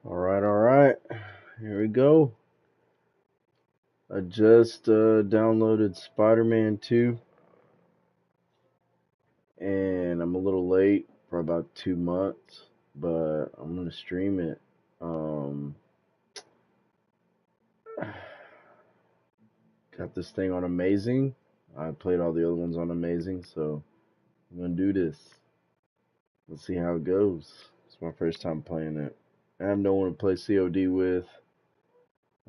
All right. Here we go. I just downloaded Spider-Man 2, and I'm a little late for about 2 months, but I'm gonna stream it. Um, got this thing on Amazing. I played all the other ones on Amazing, so I'm gonna do this. Let's see how it goes. It's my first time playing it. I have no one to play COD with.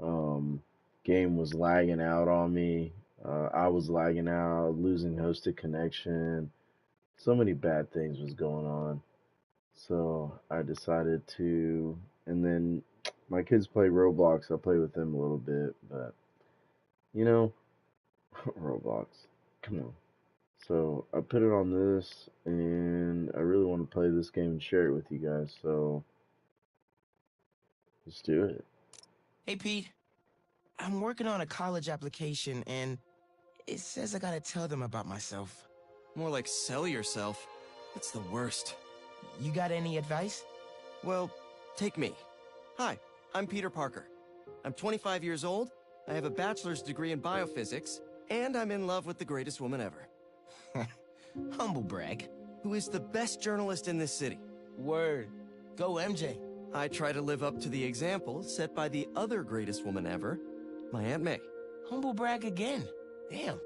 Um, Game was lagging out on me. I was lagging out, losing hosted connection. So many bad things was going on. So I decided to, and then my kids play Roblox. I play with them a little bit, but you know, Roblox. Come on. So I put it on this, and I really want to play this game and share it with you guys. So let's do it. Hey, Pete. I'm working on a college application, and it says I gotta tell them about myself. More like sell yourself. It's the worst. You got any advice? Well, take me. Hi, I'm Peter Parker. I'm 25 years old, I have a bachelor's degree in biophysics, and I'm in love with the greatest woman ever. Humble brag. Who is the best journalist in this city. Word. Go, MJ. I try to live up to the example set by the other greatest woman ever, my Aunt May. Humble brag again. Damn.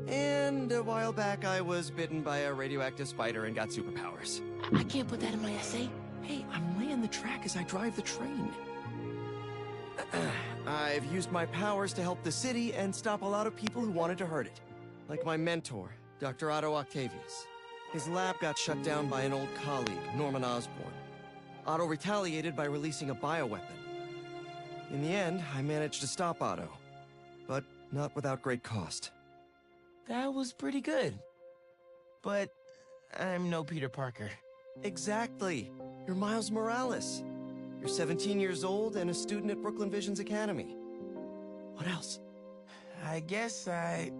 And a while back, I was bitten by a radioactive spider and got superpowers. I can't put that in my essay. Hey, I'm laying the track as I drive the train. I've used my powers to help the city and stop a lot of people who wanted to hurt it. Like my mentor, Dr. Otto Octavius. His lab got shut down by an old colleague, Norman Osborn. Otto retaliated by releasing a bioweapon. In the end, I managed to stop Otto, but not without great cost. That was pretty good. But I'm no Peter Parker. Exactly. You're Miles Morales. You're 17 years old and a student at Brooklyn Visions Academy. What else? I guess I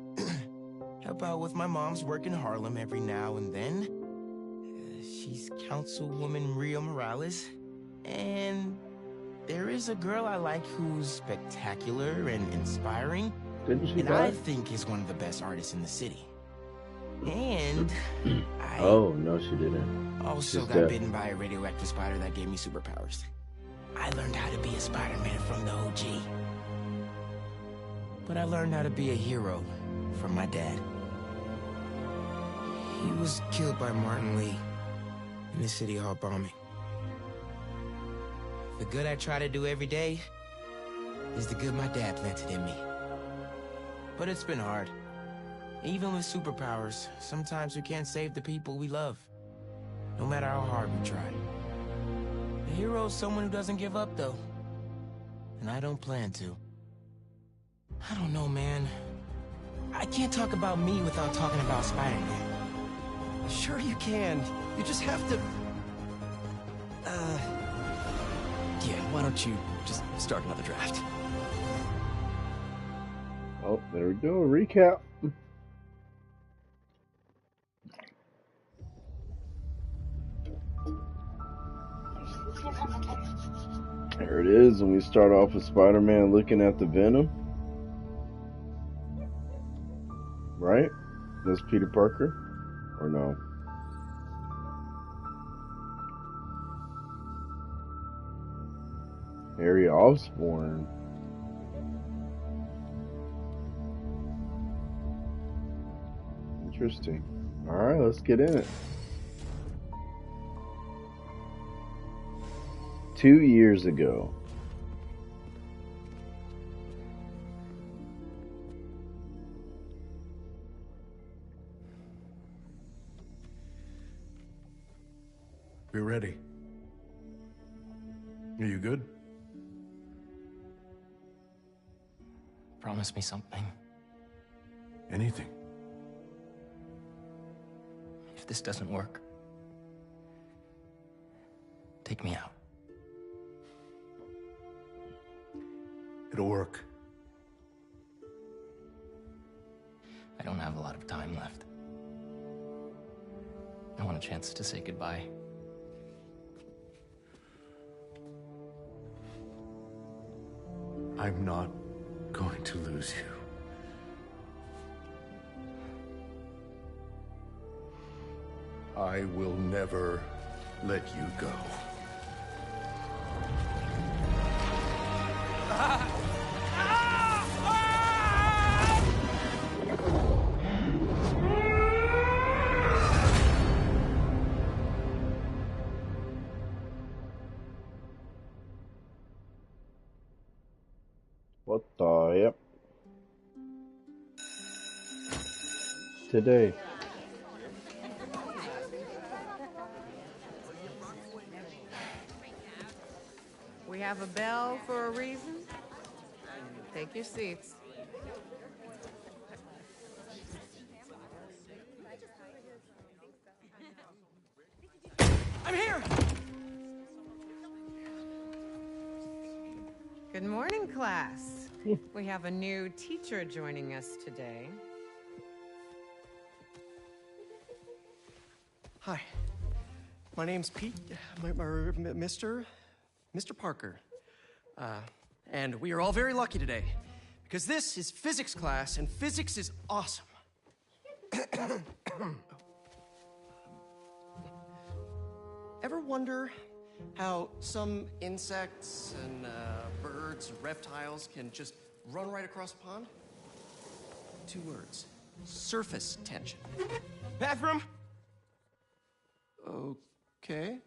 help out with my mom's work in Harlem every now and then. She's Councilwoman Rio Morales. And there is a girl I like who's spectacular and inspiring. Didn't she And die? I think is one of the best artists in the city. And I Oh, no, she didn't. also she's got dead. bitten by a radioactive spider that gave me superpowers. I learned how to be a Spider-Man from the OG. But I learned how to be a hero from my dad. He was killed by Martin Lee in the City Hall bombing. The good I try to do every day is the good my dad planted in me. But it's been hard. Even with superpowers, sometimes we can't save the people we love, no matter how hard we try. A hero is someone who doesn't give up, though. And I don't plan to. I don't know, man. I can't talk about me without talking about Spider-Man. Sure you can. You just have to... Yeah, why don't you just start another draft? Oh, there we go. Recap. There it is, and we start off with Spider-Man looking at the Venom. Right? That's Peter Parker? Or no? Harry Osborn. Interesting. Alright, let's get in it. 2 years ago. Be ready. Are you good? Promise me something. Anything? If this doesn't work, take me out. It'll work. I don't have a lot of time left. I want a chance to say goodbye. I'm not going to lose you. I will never let you go. What the yep. Today. We have a bell for a reason. Take your seats. I'm here! Good morning, class. We have a new teacher joining us today. Hi. My name's Pete. Mr. Parker. And we are all very lucky today, because this is physics class, and physics is awesome. Ever wonder how some insects and birds, reptiles can just run right across a pond? 2 words. Surface tension. Bathroom? Okay.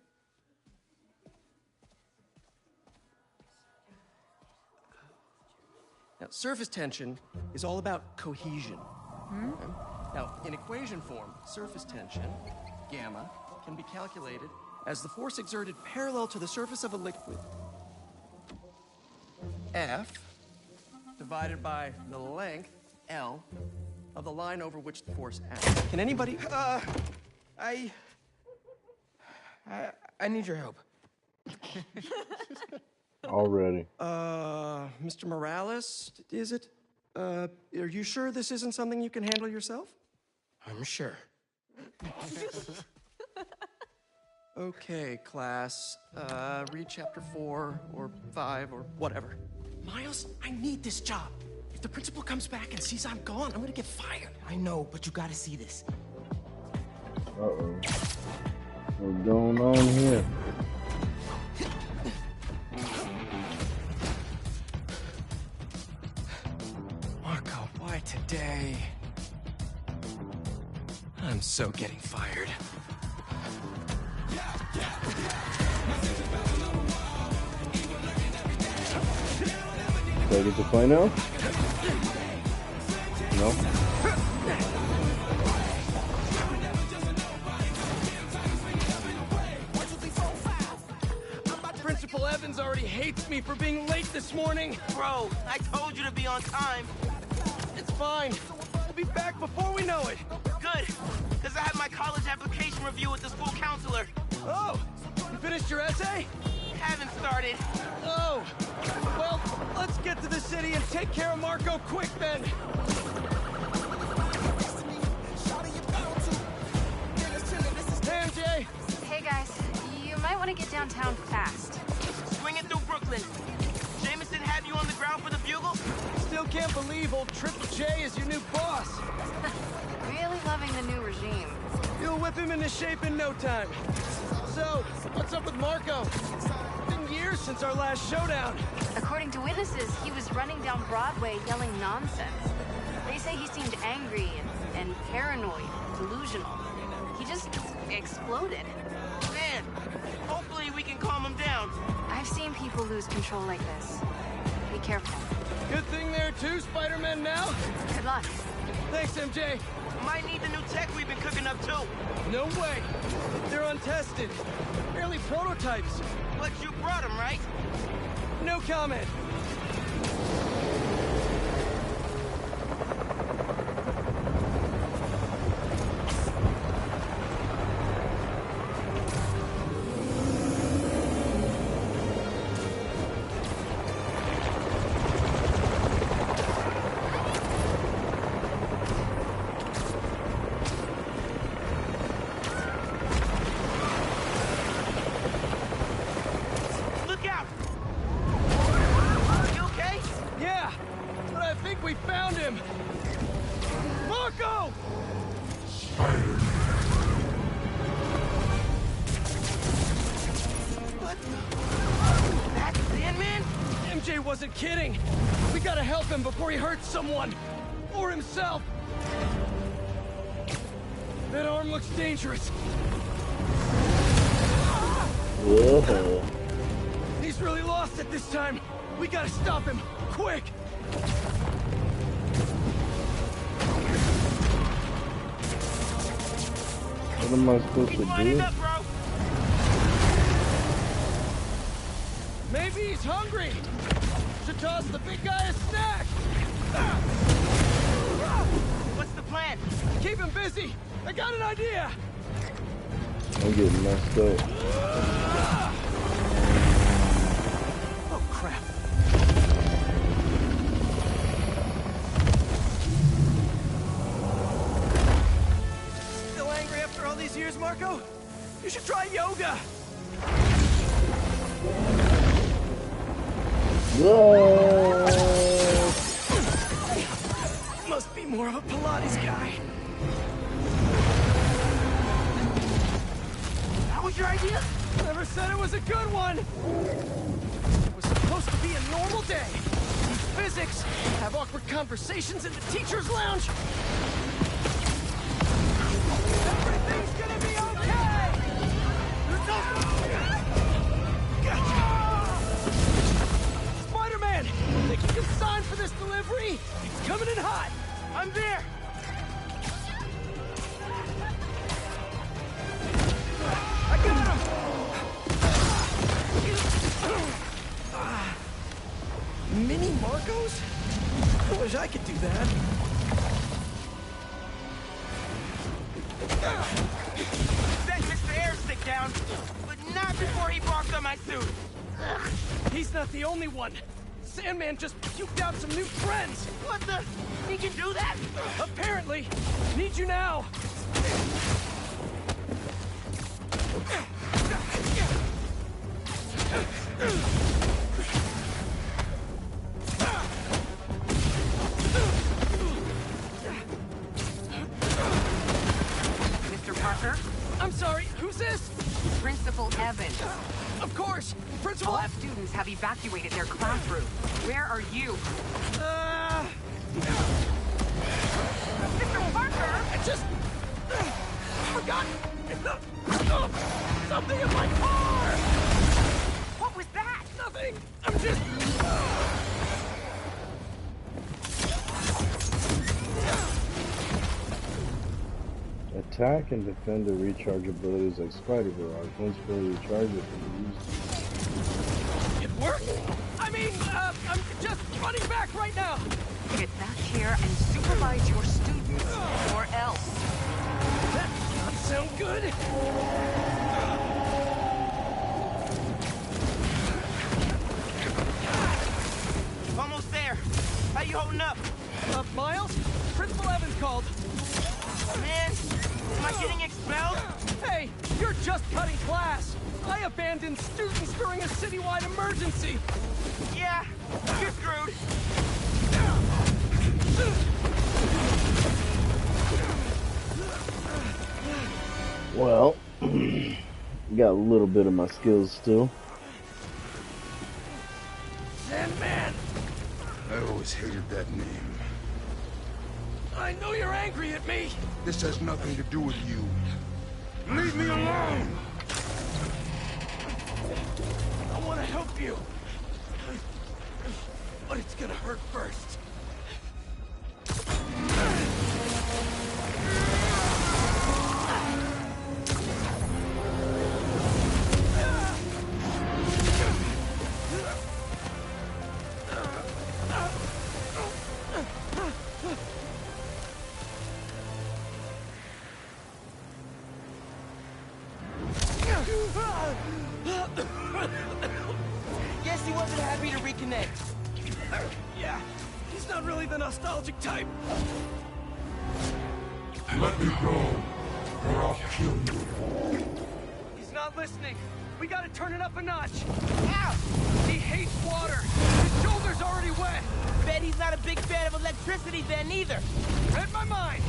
Now, surface tension is all about cohesion. Okay? Now, in equation form, surface tension, gamma, can be calculated as the force exerted parallel to the surface of a liquid, F, divided by the length, L, of the line over which the force acts. Can anybody... I need your help. Already. Mr. Morales, is it? Are you sure this isn't something you can handle yourself? I'm sure. Okay, class. Read chapter 4 or 5 or whatever. Miles, I need this job. If the principal comes back and sees I'm gone, I'm gonna get fired. I know, but you gotta see this. Uh-oh. What's going on here? Marco, why today? I'm so getting fired. Do I get to play now? No? Principal Evans already hates me for being late this morning. Bro, I told you to be on time. It's fine. We'll be back before we know it. Good, because I had my college application review with the school counselor. Oh, you finished your essay? Haven't started. Oh, well, let's get to the city and take care of Marco quick then. Hey, MJ. Hey guys, you might want to get downtown fast. Swing it through Brooklyn. Jameson had you on the ground for the bugle? Still can't believe old Triple J is your new boss. Really loving the new regime. You'll whip him into shape in no time. So, what's up with Marco? Been years since our last showdown. According to witnesses, he was running down Broadway yelling nonsense. They say he seemed angry and paranoid, delusional. He just exploded. Man, hopefully we can calm him down. I've seen people lose control like this. Be careful. Good thing there are 2 Spidermen now. Good luck. Thanks, MJ. Might need the new tech we've been cooking up too. No way. They're untested. Barely prototypes. But you brought him, right? No comment. Look out! You okay? AJ wasn't kidding. We gotta help him before he hurts someone. Or himself. That arm looks dangerous. Whoa. He's really lost it this time. We gotta stop him. Quick! What am I supposed to do? Up, bro. Maybe he's hungry. Should toss the big guy a snack. What's the plan? Keep him busy. I got an idea. I'm getting messed up. Oh, crap. Still angry after all these years, Marco? You should try yoga. Whoa! Must be more of a Pilates guy. That was your idea? Never said it was a good one. It was supposed to be a normal day. Teach physics, have awkward conversations in the teacher's lounge. Everything's gonna be okay! Spiderman! Think you can sign for this delivery? It's coming in hot! I'm there. I got him! Mini Marcos? I wish I could do that. Sent Mr. Airstick down, but not before he barked on my suit. He's not the only one. Sandman just puked out some new friends. What the? He can do that? Apparently. Need you now. Mr. Parker? I'm sorry, who's this? Principal Evans. Of course, Principal All F. students have evacuated their classroom. Where are you? Mr. Parker! I just forgot something in my car. What was that? Nothing. I'm just. Attack and defend the recharge abilities like Spider Barrage. Once fully recharged, it can be used. It worked. I mean, I'm just running back right now. Get back here and supervise your students, or else. That does not sound good. Almost there. How you holding up? Miles? Principal Evans called. Man, am I getting expelled? Hey, you're just cutting class. I abandoned students during a citywide emergency. Yeah, you're screwed. Well, got a little bit of my skills still. Sandman, I always hated that name. I know you're angry at me. This has nothing to do with you. Leave me alone! I want to help you. But it's gonna hurt first. Guess he wasn't happy to reconnect. Yeah, he's not really the nostalgic type. Let me go, or I'll kill you. He's not listening. We gotta turn it up a notch. Ow! He hates water. His shoulder's already wet. Bet he's not a big fan of electricity then either. Read my mind.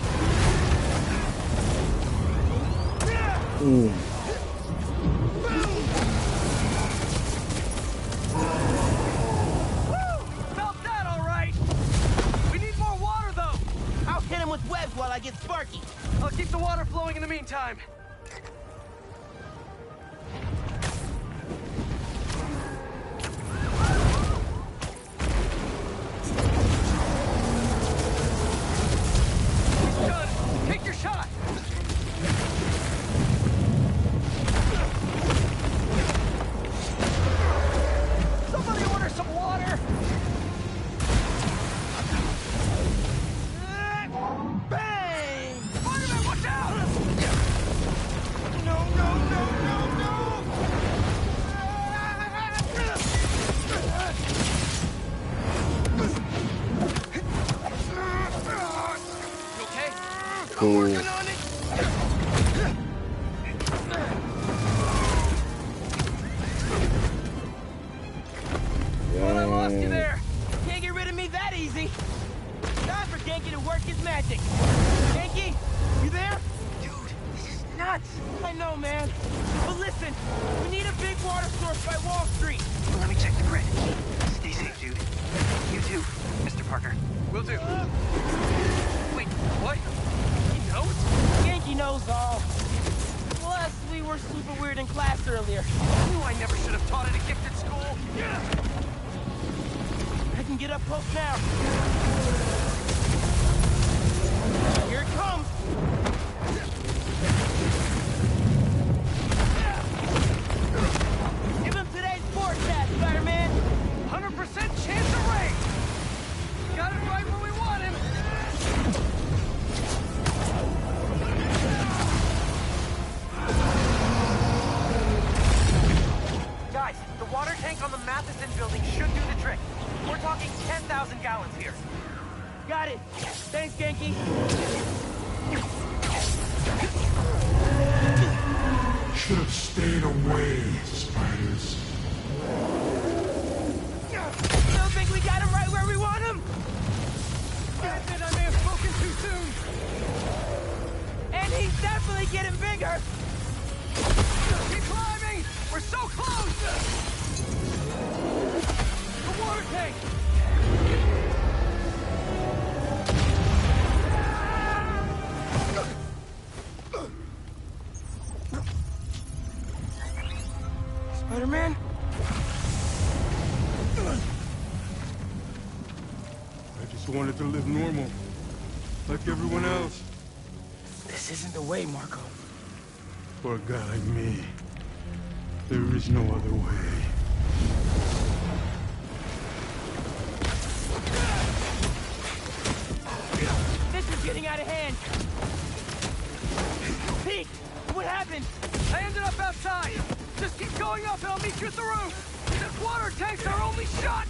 meantime. Done. Take your shot. Somebody order some water. Bang! Spiderman, watch out! No, no, no, no, no! You okay? Cool. I'm working on it. Well, I lost you there. Can't get rid of me that easy. Time for Genki to work his magic. Genki, you there? Dude, this is nuts. I know, man. But listen, we need a big water source by Wall Street. Let me check the grid. Stay safe, dude. You too, Mr. Parker. Will do. Wait, what? He knows? Genki knows all. Plus, we were super weird in class earlier. Knew I never should have taught at a gifted school. I can get up close now. Here it comes. Give him today's forecast, Spider-Man. 100% chance of rain. Got it right where we want him. Guys, the water tank on the Matheson building should do the trick. We're talking 10,000 gallons here. Got it. Thanks, Genki. Should have stayed away, spiders. Still think we got him right where we want him? Granted, I may have spoken too soon. And he's definitely getting bigger. Keep climbing! We're so close! The water tank! Spider-Man? I just wanted to live normal, like everyone else. This isn't the way, Marco. For a guy like me, there is no other way. This is getting out of hand. Pete, what happened? I ended up outside. Just keep going up and I'll meet you at the roof. This water tank's our only shot.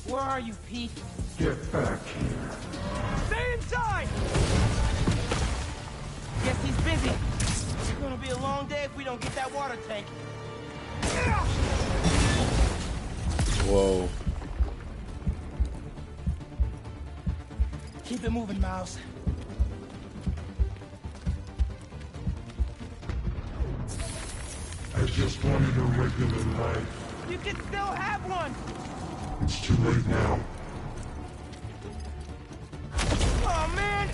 Where are you, Pete? Get back here. Stay inside! Guess he's busy. It's gonna be a long day if we don't get that water tank. Whoa. Keep it moving, Miles. I just wanted a regular life. You can still have one! It's too late now. Oh, man!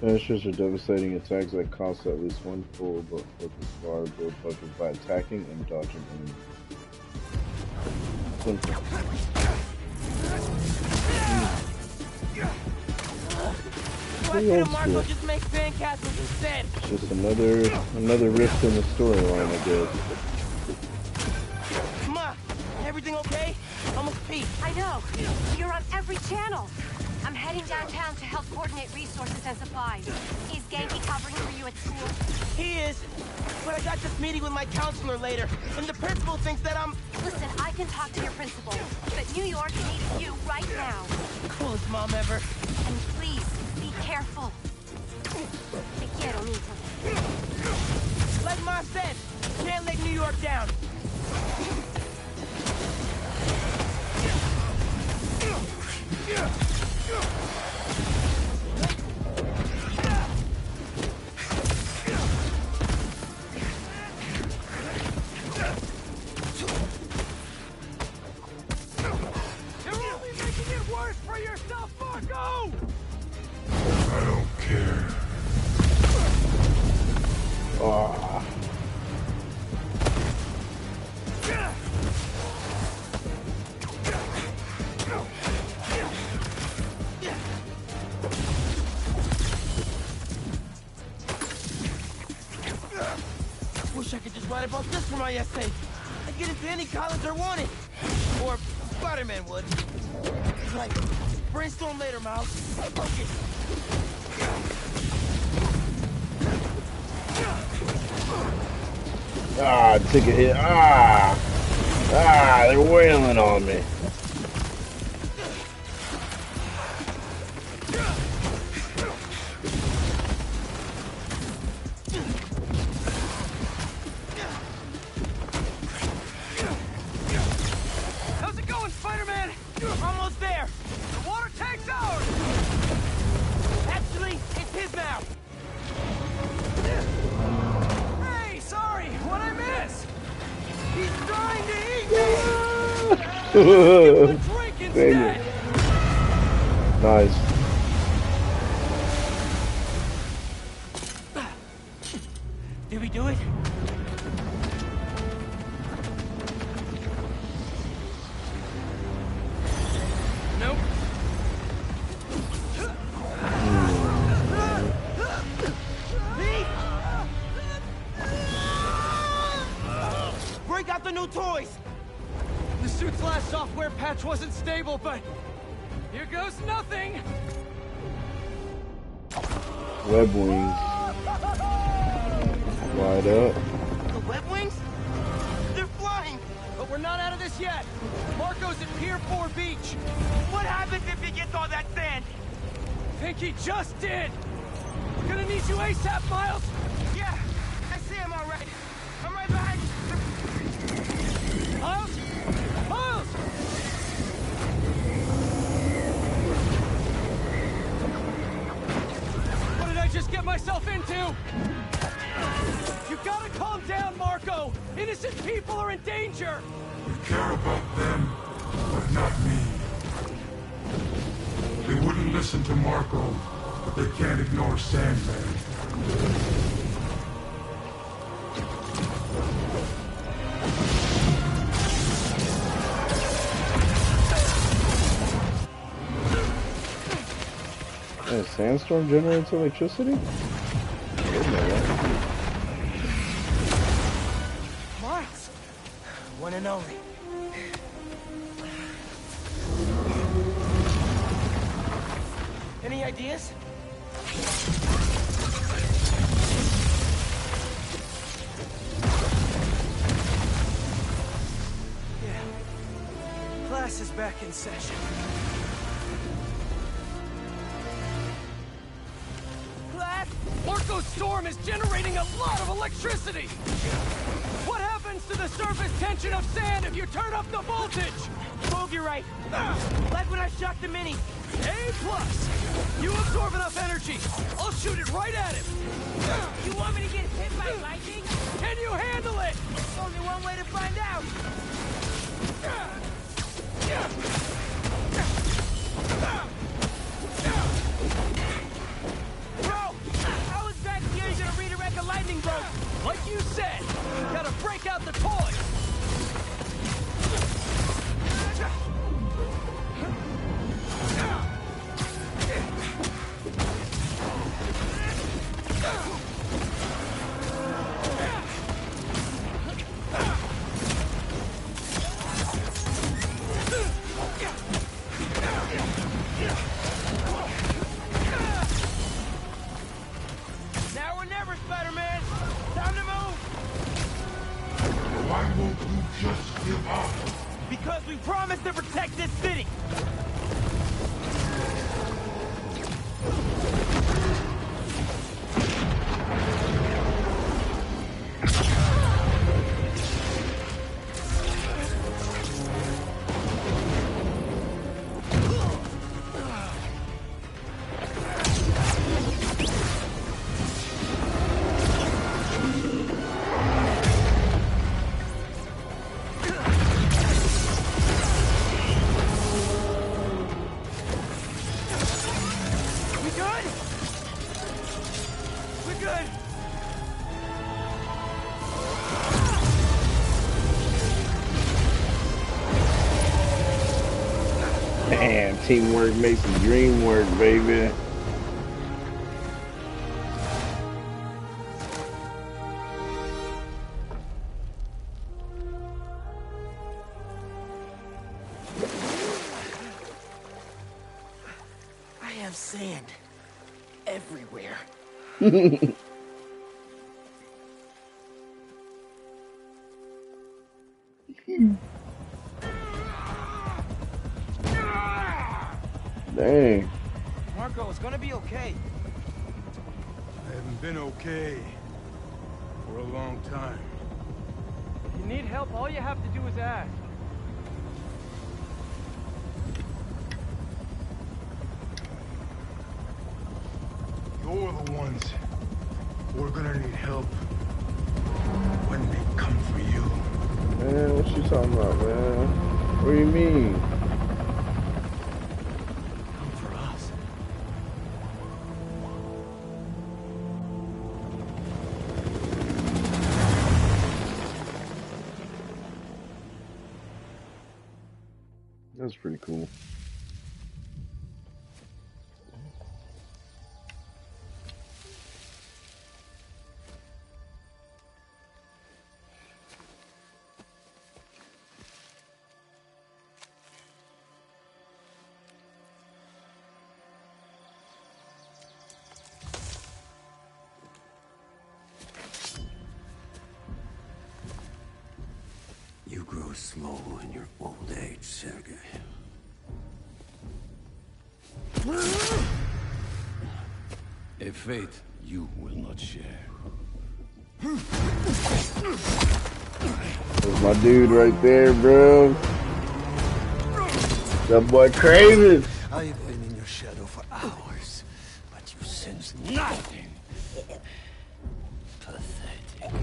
Finishers are devastating attacks that cost at least one full but focus bar build focus by attacking and dodging enemies. Simple. Why can't Marco just make sandcastles instead? Just another rift in the storyline, I guess. Ma, everything okay? Almost Pete. I know. You're on every channel. I'm heading downtown to help coordinate resources and supplies. Is Genki covering for you at school? He is. But I got this meeting with my counselor later, and the principal thinks that I'm... Listen, I can talk to your principal, but New York needs you right now. Coolest mom ever. And please, be careful. Te quiero, mijo. Like Ma said, can't let New York down. You're only making it worse for yourself, Marco! I don't care. Ah. Wish I could just write about this for my essay. I'd get into any college I wanted. Or Spiderman would. Right. Brainstorm later, Miles. Focus. Ah, I took a hit. They're wailing on me. How's it going, Spider-Man? Almost there. The water tank's ours! Actually, it's his now. Hey, sorry, what'd I miss? He's trying to eat me! Drink Dang instead! it. Nice. Did we do it? Nope. Me? Break out the new toys! The suit's last software patch wasn't stable, but here goes nothing! Web wings. Light up. The web wings? They're flying! But we're not out of this yet. Marco's at Pier 4 Beach. What happens if he gets all that sand? Think he just did. Gonna need you ASAP, Miles. Yeah, I see him all right. I'm right behind you. Miles? Miles! What did I just get myself into? You gotta calm down, Marco! Innocent people are in danger! You care about them, but not me. They wouldn't listen to Marco, but they can't ignore Sandman. A sandstorm generates electricity? I didn't know that. Miles. One and only. Any ideas? Yeah. Class is back in session. Class? Marco's storm is generating a lot of electricity! What happens to the surface tension of sand if you turn up the voltage? Prove you're right. Like when I shot the mini. A+. You absorb enough energy. I'll shoot it right at him. You want me to get hit by lightning? Can you handle it? There's only one way to find out. Bro, how exactly are you gonna redirect a lightning bolt? Like you said, gotta break out the toys. Damn, teamwork makes the dream work, baby. I have sand everywhere. Dang. Marco, it's gonna be okay. I haven't been okay for a long time. If you need help, all you have to do is ask. You're the ones who are gonna need help when they come for you. Man, what you talking about, man? What do you mean? Come for us. That's pretty cool. You grow slow in your old age, Sergei. A fate you will not share. That's my dude right there, bro. That boy Craven. I've been in your shadow for hours, but you sense nothing. Pathetic.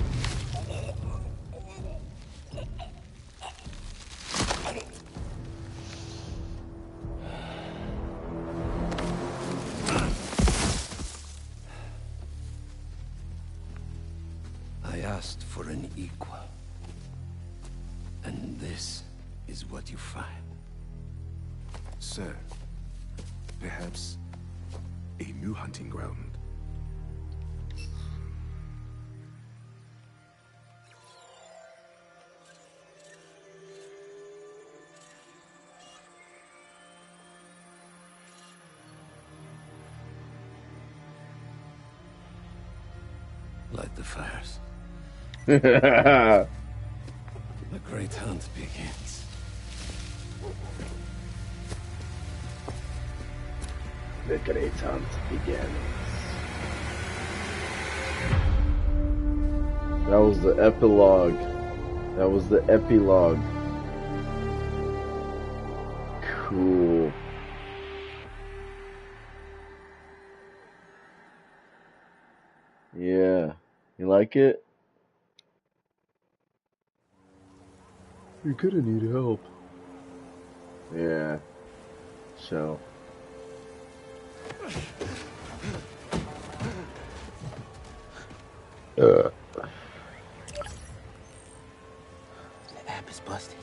I asked for an equal. And this is what you find. Sir, perhaps a new hunting ground. Light the fires. The The great hunt begins. great hunt begins. That was the epilogue. That was the epilogue. Cool. Yeah. You like it? You're gonna need help. Yeah. So. The app is busted.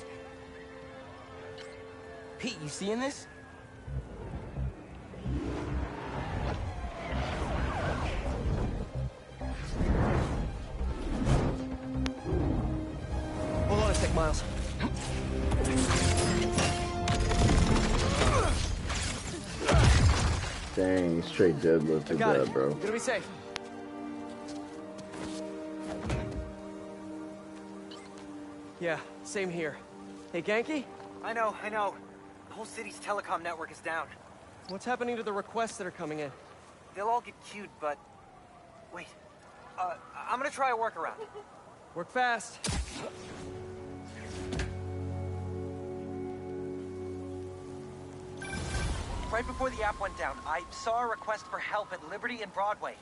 Pete, you seeing this? Hold on a sec, Miles. Dang, straight deadlifted Got that, it. bro. Gonna be safe. Yeah, same here. Hey, Genki? I know. The whole city's telecom network is down. What's happening to the requests that are coming in? They'll all get queued, but... Wait. I'm gonna try a workaround. Work fast. Right before the app went down, I saw a request for help at Liberty and Broadway.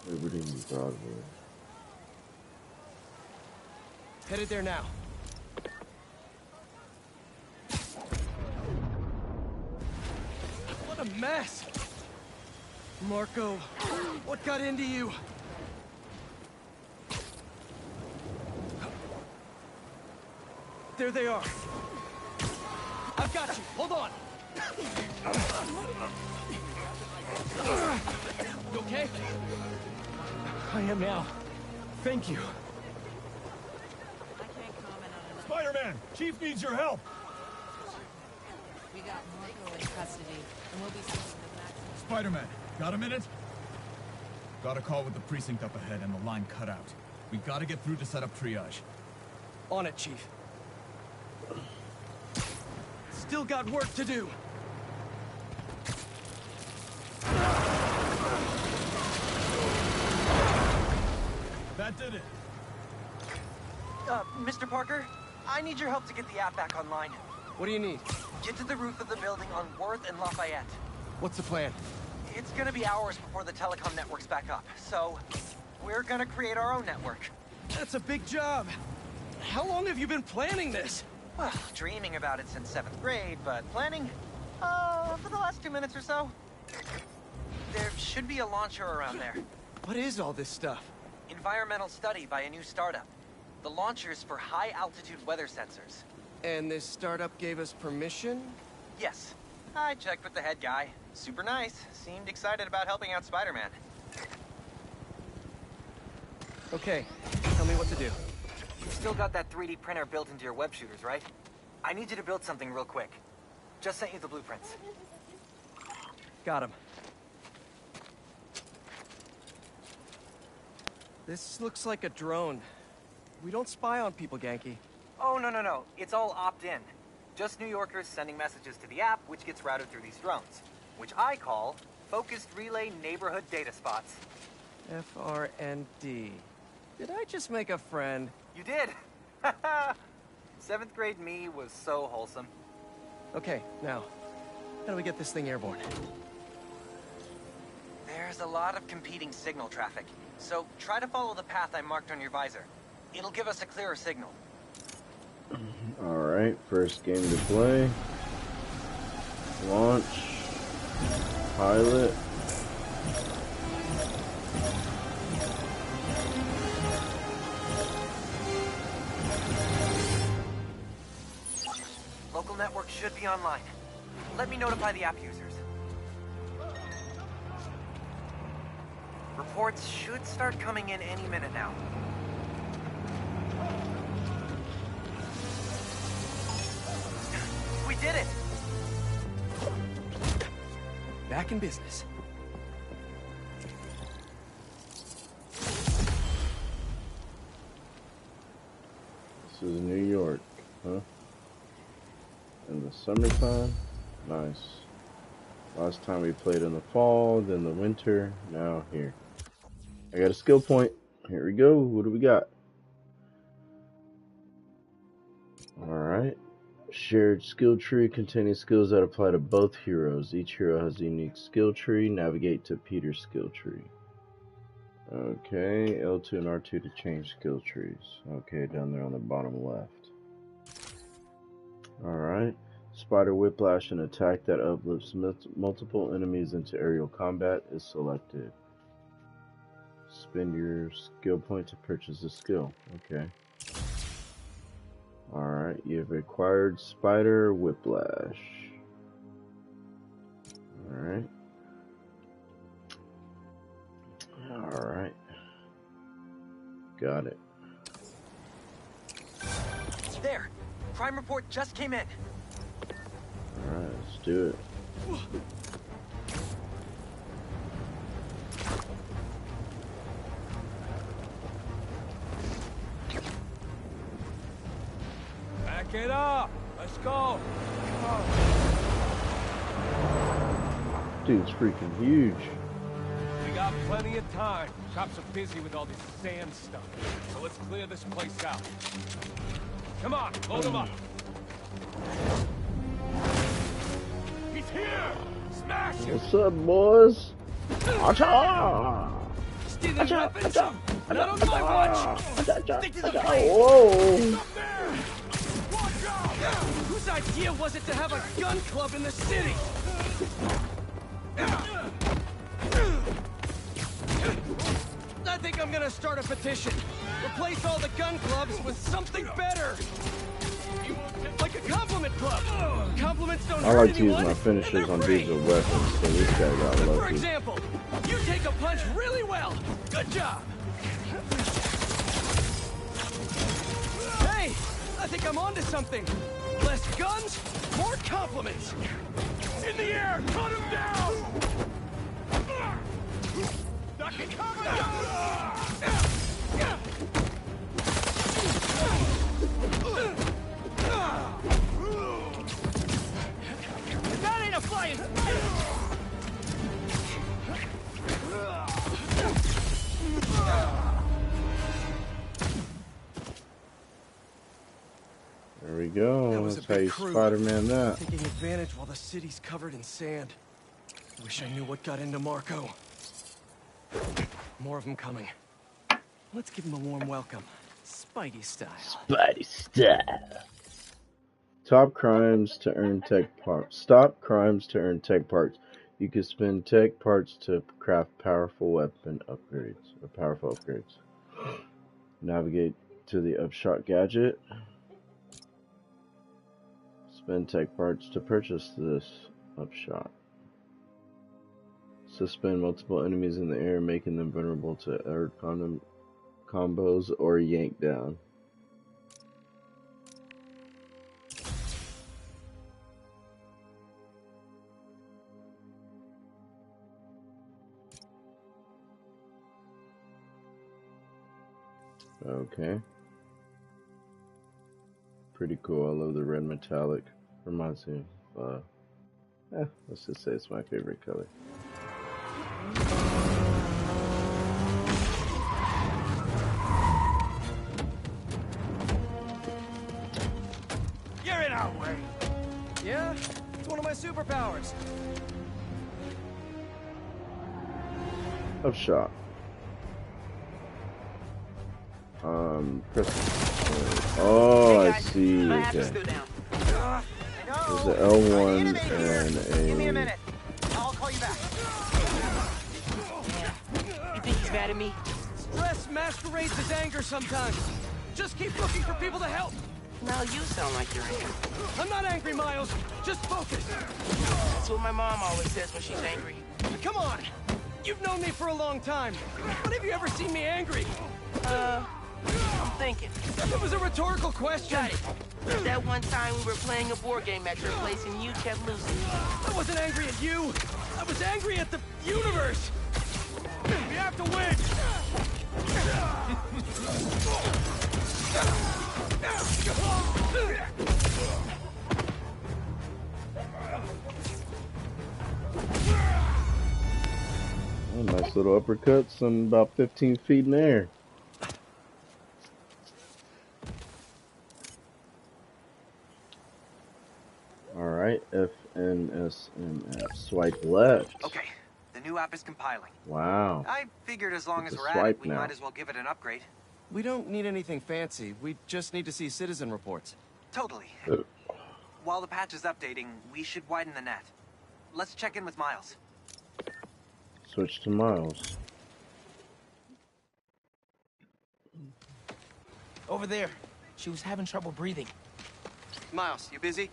Liberty and Broadway. Headed there now. What a mess! Marco, what got into you? There they are. Got you. Hold on. You okay? I am now. Thank you. Spider-Man! Chief needs your help! We got Marco in custody, and we'll be sending the maximum. Spider-Man, got a minute? Got a call with the precinct up ahead and the line cut out. We gotta get through to set up triage. On it, Chief. Still got work to do. That did it. Mr. Parker, I need your help to get the app back online. What do you need? Get to the roof of the building on Worth and Lafayette. What's the plan? It's gonna be hours before the telecom network's back up, so we're gonna create our own network. That's a big job. How long have you been planning this? Well, dreaming about it since 7th grade, but planning? For the last 2 minutes or so. There should be a launcher around there. What is all this stuff? Environmental study by a new startup. The launcher's for high-altitude weather sensors. And this startup gave us permission? Yes. I checked with the head guy. Super nice. Seemed excited about helping out Spider-Man. Okay, tell me what to do. You've still got that 3D printer built into your web shooters, right? I need you to build something real quick. Just sent you the blueprints. Got him. This looks like a drone. We don't spy on people, Genki. Oh, no. It's all opt-in. Just New Yorkers sending messages to the app, which gets routed through these drones. Which I call Focused Relay Neighborhood Data Spots. FRND. Did I just make a friend? You did! 7th grade me was so wholesome. Okay, now, how do we get this thing airborne? There's a lot of competing signal traffic, so try to follow the path I marked on your visor. It'll give us a clearer signal. Alright, first game to play. Launch. Pilot. Local network should be online. Let me notify the app users. Reports should start coming in any minute now. We did it! Back in business. This is New York, huh? In the summertime? Nice. Last time we played in the fall, then the winter, now here. I got a skill point. Here we go. What do we got? Alright. Shared skill tree containing skills that apply to both heroes. Each hero has a unique skill tree. Navigate to Peter's skill tree. Okay, L2 and R2 to change skill trees. Okay, down there on the bottom left. Alright. Spider Whiplash, an attack that uplifts multiple enemies into aerial combat, is selected. Spend your skill point to purchase a skill. Okay. Alright, you've acquired Spider Whiplash. Alright. Alright. Got it. There! Crime report just came in. Alright, let's do it. Back it up! Let's go! Dude's freaking huge. We got plenty of time. Cops are busy with all this sand stuff. So let's clear this place out. Come on, load him up. He's here! Smash him! What's up, boys? Acha! Stealing weapons? Not on my watch! Stick to the plane! Whoa! Up there! Watch out! Whose idea was it to have a gun club in the city? I think I'm gonna start a petition. Replace all the gun clubs with something better! Like a compliment club! Compliment I like to use my finishers on dudes with weapons, so this guy got lucky. For example, you take a punch really well. Good job. Hey, I think I'm onto something. Less guns, more compliments. In the air, cut him down. That ain't a flying. There we go. That's how you Spider-Man that. Taking advantage while the city's covered in sand. Wish I knew what got into Marco. More of them coming. Let's give him a warm welcome. Spidey style. Spidey style. Top crimes to earn tech parts. Stop crimes to earn tech parts. You can spend tech parts to craft powerful weapon upgrades or powerful upgrades. Navigate to the upshot gadget. Spend tech parts to purchase this upshot. Suspend multiple enemies in the air, making them vulnerable to air combos or yank down. Okay. Pretty cool. I love the red metallic. Reminds me of, let's just say it's my favorite color. You're in our way. Yeah, it's one of my superpowers. Upshot. Press. Oh, I see. Okay. There's an L1 and a. Give me a minute. I'll call you back. You think he's mad at me? Stress masquerades as anger sometimes. Just keep looking for people to help. Now you sound like you're angry. I'm not angry, Miles. Just focus. That's what my mom always says when she's angry. Come on. You've known me for a long time. When have you ever seen me angry? I'm thinking. It was a rhetorical question. Got it. That one time we were playing a board game at your place and you kept losing. I wasn't angry at you. I was angry at the universe. We have to win. Oh, nice little uppercuts and about 15 feet in the air. Alright, FNSMF. Swipe left. Okay, the new app is compiling. Wow. I figured as long as we're at swipe it, we now. might as well give it an upgrade. We don't need anything fancy. We just need to see citizen reports. Totally. While the patch is updating, we should widen the net. Let's check in with Miles. Switch to Miles. Over there. She was having trouble breathing. Miles, you busy?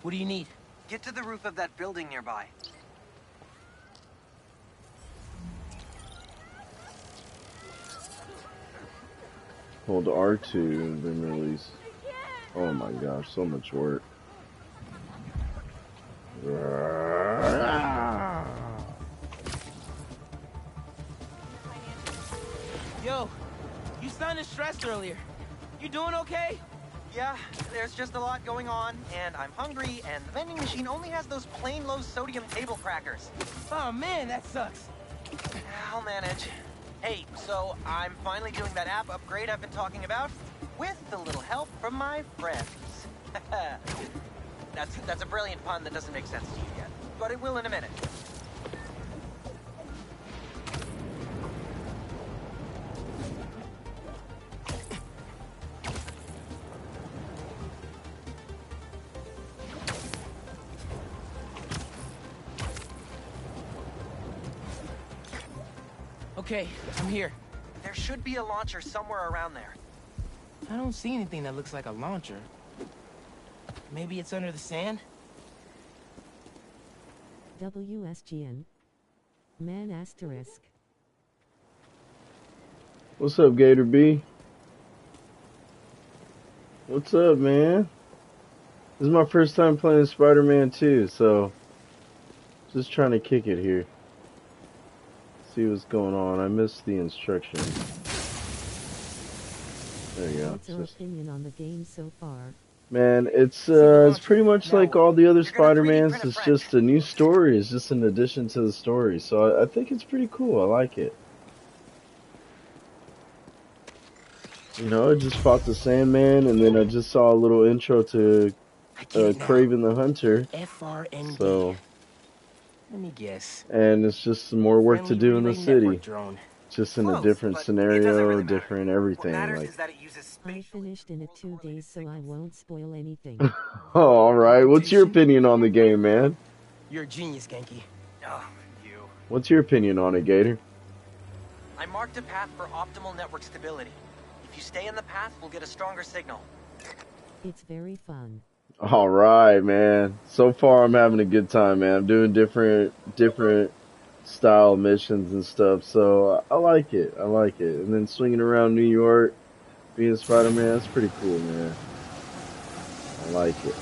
What do you need? Get to the roof of that building nearby. Hold R2 and then release. Oh my gosh, so much work. Yo, you sounded stressed earlier. You doing okay? Yeah, there's just a lot going on, and I'm hungry, and the vending machine only has those plain low-sodium table crackers. Oh man, that sucks. I'll manage. Hey, so I'm finally doing that app upgrade I've been talking about, with a little help from my friends. That's a brilliant pun that doesn't make sense to you yet, but it will in a minute. Okay, I'm here. There should be a launcher somewhere around there. I don't see anything that looks like a launcher. Maybe it's under the sand? WSGN. Man asterisk. What's up, Gator B? What's up, man? This is my first time playing Spider-Man 2, so just trying to kick it here. See what's going on. I missed the instructions. There you go. What's your opinion on the game so far? Man, it's pretty much like all the other Spider-Mans. It's just a new story. It's just an addition to the story. So I think it's pretty cool. I like it. You know, I just fought the Sandman, and then I just saw a little intro to Kraven the Hunter. FRND. So, let me guess. And it's just some more work to do in the city. Drone. Just in a different scenario, different everything. Like, I finished in it 2 days, so I won't spoil anything. oh, all right. What's your opinion on the game, man? You're a genius, Genki. Oh, you. What's your opinion on it, Gator? I marked a path for optimal network stability. If you stay in the path, we'll get a stronger signal. It's very fun. All right, man. So far, I'm having a good time, man. I'm doing different style missions and stuff, so I like it. I like it. And then swinging around New York, being Spider-Man, that's pretty cool, man. I like it.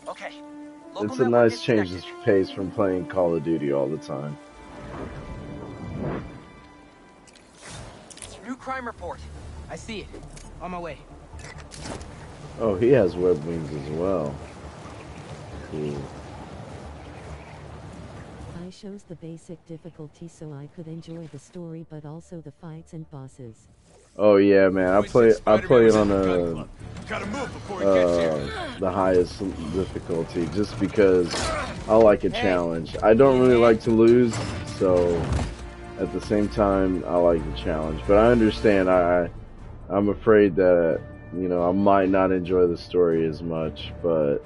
Okay. It's a nice change of pace from playing Call of Duty all the time. New crime report. I see it. On my way. Oh, he has web wings as well. Cool. I chose the basic difficulty so I could enjoy the story, but also the fights and bosses. Oh yeah, man. I play on the highest difficulty just because I like a challenge. I don't really like to lose, so at the same time I like the challenge. But I understand. I'm afraid that, you know, I might not enjoy the story as much, but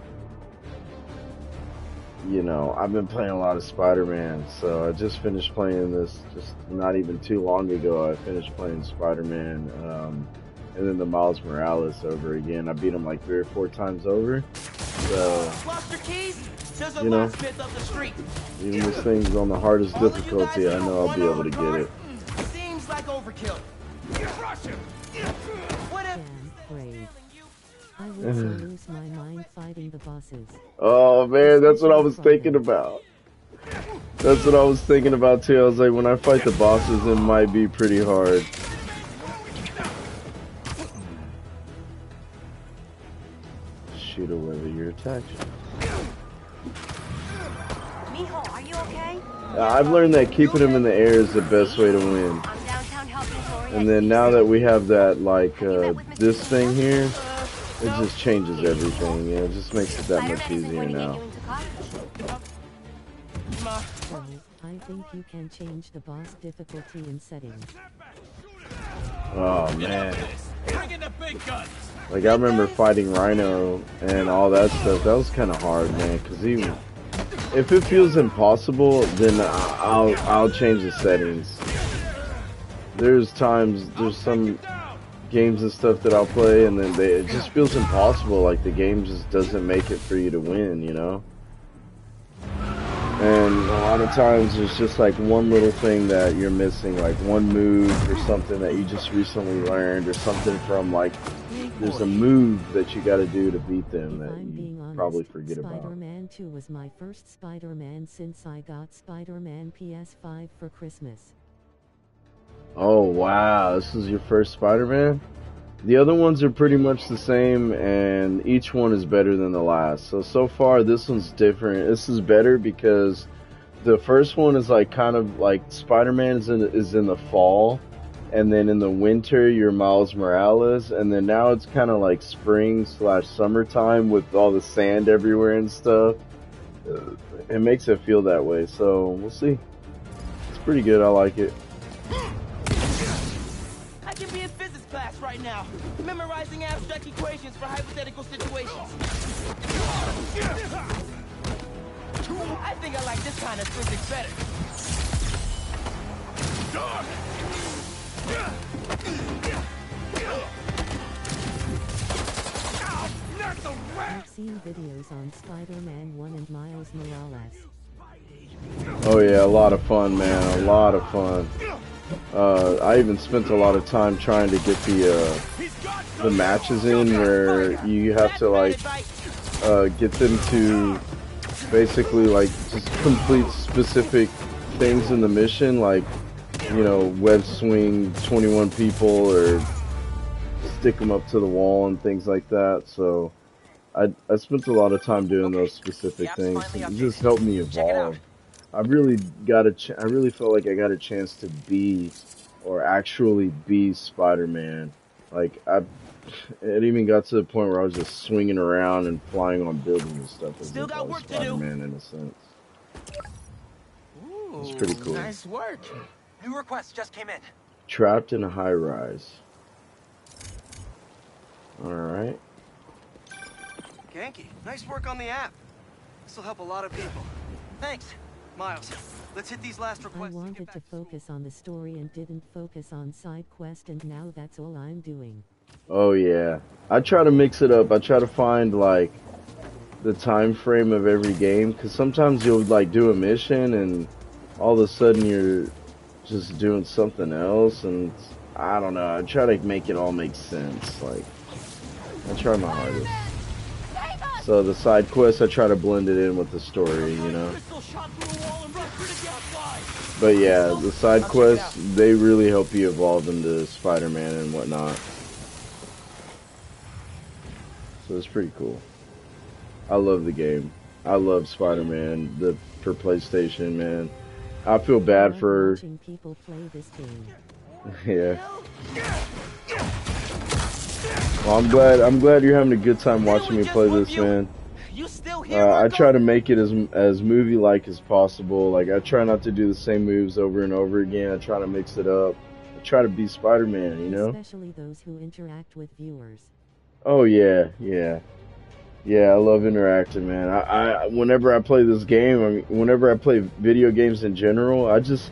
you know, I've been playing a lot of Spider-Man, so I just finished playing this just not even too long ago. I finished playing Spider-Man, and then the Miles Morales over again. I beat him like 3 or 4 times over. So, you know, even this thing's on the hardest difficulty, I know I'll be able to get it. Seems like overkill. Crush him. Brave. I would so lose my mind fighting the bosses. Oh man, that's what I was thinking about. That's what I was thinking about too. I was like, when I fight the bosses, it might be pretty hard. Shoot away your attacks. Mijo, are you okay? I've learned that keeping him in the air is the best way to win. And then now that we have that, like, this thing here, it just changes everything. Yeah, it just makes it that much easier now. So, I think you can change the boss difficulty in settings. Oh man. Like, I remember fighting Rhino and all that stuff. That was kind of hard, man, because if it feels impossible, then I'll change the settings. There's some games and stuff that I'll play, and then it just feels impossible. Like, the game just doesn't make it for you to win, you know? And a lot of times there's just like one little thing that you're missing, like one move or something that you just recently learned, or something from, like, there's a move that you gotta do to beat them that you probably forget about. Spider-Man 2 was my first Spider-Man since I got Spider-Man PS5 for Christmas. Oh wow, this is your first Spider-Man? The other ones are pretty much the same, and each one is better than the last. So far this one's different. This is better because the first one is like kind of like Spider-Man is in the fall, and then in the winter you're Miles Morales, and then now it's kind of like spring/summertime with all the sand everywhere and stuff. It makes it feel that way, so we'll see. It's pretty good, I like it. I can be in physics class right now, memorizing abstract equations for hypothetical situations. I think I like this kind of physics better. seen videos on Spider-Man 1 and Miles Morales. Oh yeah, a lot of fun, man. A lot of fun. I even spent a lot of time trying to get the matches in where you have to like get them to basically like just complete specific things in the mission, like, you know, web swing 21 people or stick them up to the wall and things like that. So I spent a lot of time doing those specific things, and it just helped me evolve. I really felt like I got a chance to be, or actually be, Spider-Man. Like it even got to the point where I was just swinging around and flying on buildings and stuff as if I was Spider-Man in a sense. It's pretty cool. Nice work. New request just came in. Trapped in a high-rise. All right. Genki, nice work on the app. This will help a lot of people. Thanks. Miles, let's hit these last requests. I wanted to focus on the story and didn't focus on side quest, and now that's all I'm doing. Oh yeah. I try to mix it up. I try to find like the time frame of every game, because sometimes you'll like do a mission and all of a sudden you're just doing something else, and I don't know. I try to make it all make sense. Like, I try my hardest. So the side quests, I try to blend it in with the story, you know. But yeah, the side quests, they really help you evolve into Spider-Man and whatnot. So it's pretty cool. I love the game. I love Spider-Man for PlayStation, man. I feel bad for watching people play this game. Yeah. Well, I'm glad you're having a good time watching me play this, man. I try to make it as movie-like as possible. Like, I try not to do the same moves over and over again. I try to mix it up. I try to be Spider-Man, you know? Especially those who interact with viewers. Oh yeah, yeah. Yeah, I love interacting, man. I whenever I play this game, I mean, whenever I play video games in general, I just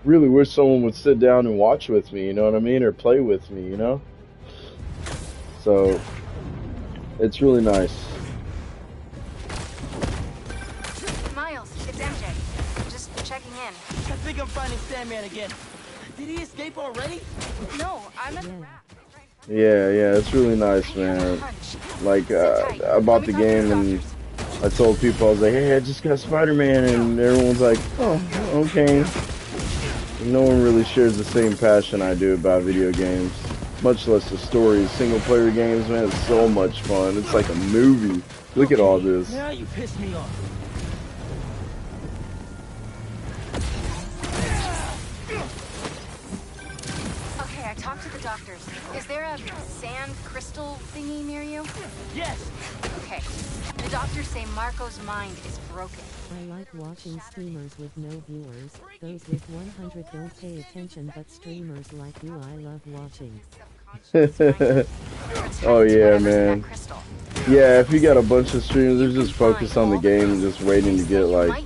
really wish someone would sit down and watch with me, you know what I mean? Or play with me, you know? So, it's really nice. Miles, it's MJ. Just checking in. I think I'm finding Sandman again. Did he escape already? No, I'm at the wrap. Yeah, it's really nice, man. Like, I bought the game and I told people, I was like, hey, I just got Spider-Man, and everyone's like, oh, okay. No one really shares the same passion I do about video games, much less the stories. Single-player games, man, it's so much fun. It's like a movie. Look at all this. Now you piss me off. Okay, I talked to the doctors. Is there a sand crystal thingy near you? Yes. Okay. The doctors say Marco's mind is broken. I like watching streamers with no viewers. Those with 100 don't pay attention, but streamers like you I love watching. Oh yeah, man. Yeah, if you got a bunch of streamers, they're just focused on the game and just waiting to get like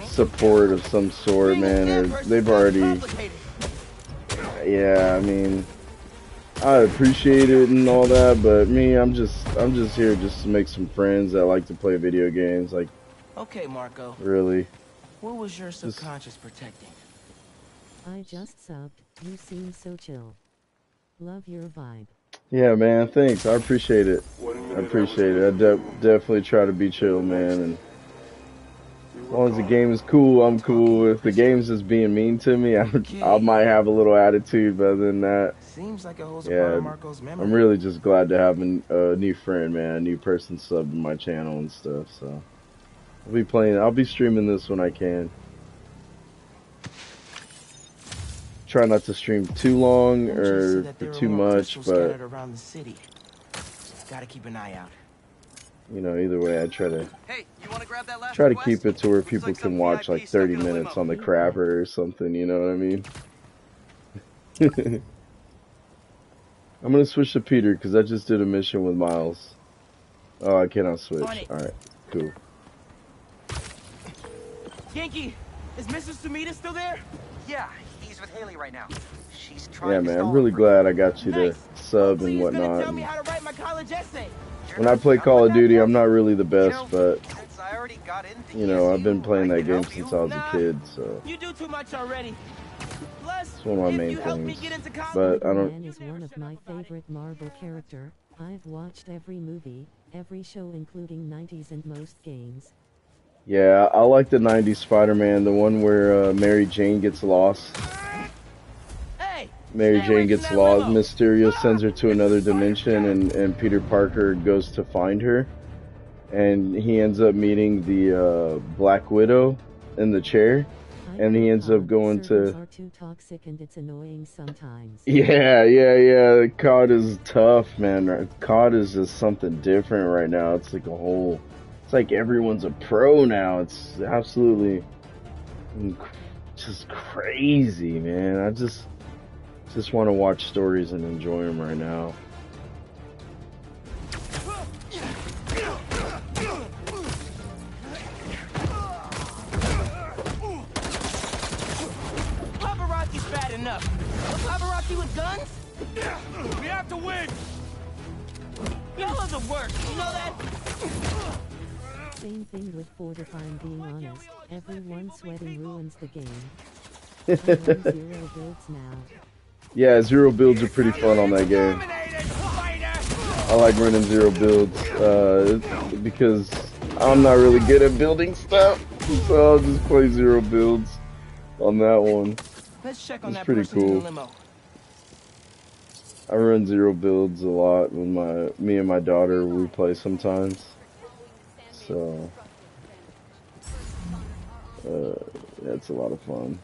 support of some sort, man, or they've already... Yeah, I mean, I appreciate it and all that, but me, I'm just here just to make some friends that like to play video games, like. Okay, Marco. Really. What was your subconscious protecting? I just subbed. You seem so chill. Love your vibe. Yeah, man. Thanks. I appreciate it. I appreciate it. I definitely try to be chill, man. And as long as the game is cool, I'm cool. If the game's just being mean to me, I might have a little attitude, but other than that, Seems like it holds a part of yeah, Marco's memory. I'm really just glad to have a new friend, man. A new person subbed to my channel and stuff. So I'll be streaming this when I can. Try not to stream too long or for too much, but around the city. Gotta keep an eye out. you know, either way, I try to Hey, you want to grab that last try to request? keep it to where people can watch like 30 minutes on the crapper or something. You know what I mean? I'm gonna switch to Peter because I just did a mission with Miles. Oh, I cannot switch. All right, cool. Genki, is Mrs. Sumida still there? Yeah, he's with Haley right now. She's trying Yeah, to man, stall I'm really him. glad I got you to sub and He's gonna whatnot. tell me how to write my college essay. When I play Call of Duty, I'm not really the best, but Since I already got into you know, I've been playing that can game help you. since I was a kid, so You do too much already. Plus, it's one of my if main you help me things. get into college, But I don't. Spider-Man is one of my favorite Marvel character. I've watched every movie, every show including 90s and most games. Yeah, I like the '90s Spider-Man, the one where Mary Jane gets lost. Mary Jane gets lost. Mysterio sends her to another dimension, and Peter Parker goes to find her, and he ends up meeting the Black Widow in the chair, and he ends up going to. Are too toxic and it's annoying sometimes. Yeah. COD is tough, man. COD is just something different right now. It's like a whole. It's like everyone's a pro now. It's absolutely just crazy, man. I just want to watch stories and enjoy them right now. paparazzi's bad enough. But paparazzi with guns? We have to win. Y'all are the worst. You know that? Same thing with Ford if I'm being honest. Everyone sweating ruins the game. I run 0 builds now. Yeah, 0 builds are pretty fun on that game. I like running 0 builds because I'm not really good at building stuff, so I'll just play 0 builds on that one. Let's check on It's that pretty person in the cool. limo. I run 0 builds a lot with me and my daughter. We play sometimes, so that's a lot of fun.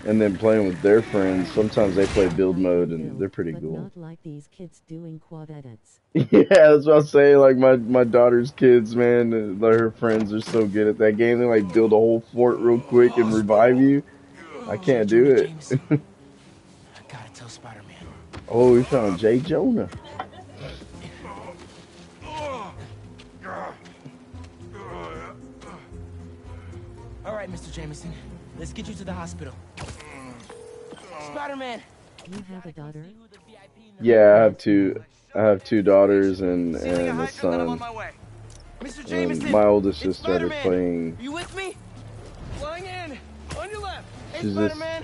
And then playing with their friends, sometimes they play build mode and they're pretty But cool. not like these kids doing quad edits. Yeah, that's what I'm saying. Like my daughter's kids, man, her friends are so good at that game. They like build a whole fort real quick and revive you. I can't do it. I gotta tell Spider-Man. Oh, he's trying to J. Jonah. All right, Mr. Jameson. Let's get you to the hospital. Spider-Man. You have a daughter? Yeah, I have two daughters and a son. And my oldest just started playing. You with me? Flying in. On your left. Hey, She's Spider-Man.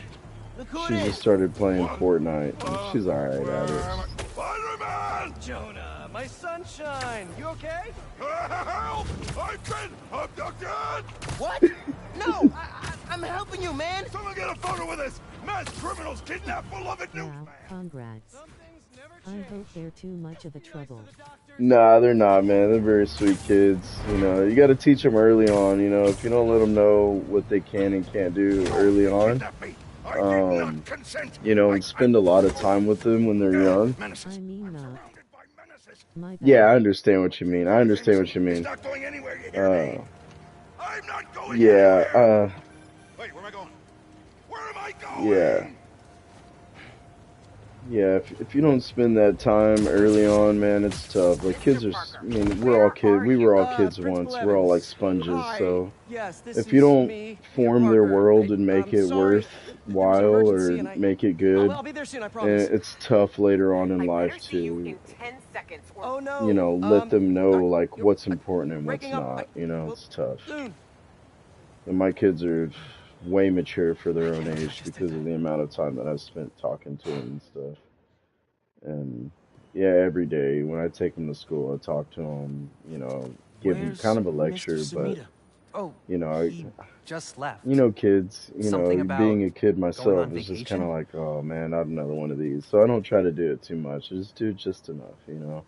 She just started playing Fortnite. And she's alright at it. Spider-Man! Jonah, my sunshine. You okay? Help! I've been abducted! What? No, I'm helping you, man. Someone get a photo with us. Mass criminals kidnap beloved new. Wow, congrats. I hope they're too much of a trouble. Nah, they're not, man. They're very sweet kids. You know, you got to teach them early on. You know, if you don't let them know what they can and can't do early on, you know, and spend a lot of time with them when they're young. I mean not. My bad. Yeah, I understand what you mean. I understand what you mean. Yeah, Wait, where am I going? Where am I going? yeah. Yeah, if you don't spend that time early on, man, it's tough. Like, kids are, I mean, we were all kids once. We're all like sponges, so if you don't form their world and make it worthwhile or make it good, I'll be there soon, I and promise. it's tough later on in life to, Oh no. you know, let them know, like, what's important and what's not. You know, it's tough. And my kids are way mature for their own age because of the amount of time that I've spent talking to them and stuff. And yeah, every day when I take them to school, I talk to them, you know, give them kind of a lecture, but you know, just left. you know, kids, you Something know, about being a kid going myself on is just vacation? kind of like, oh man, not another one of these. So I don't try to do it too much. I just do just enough, you know.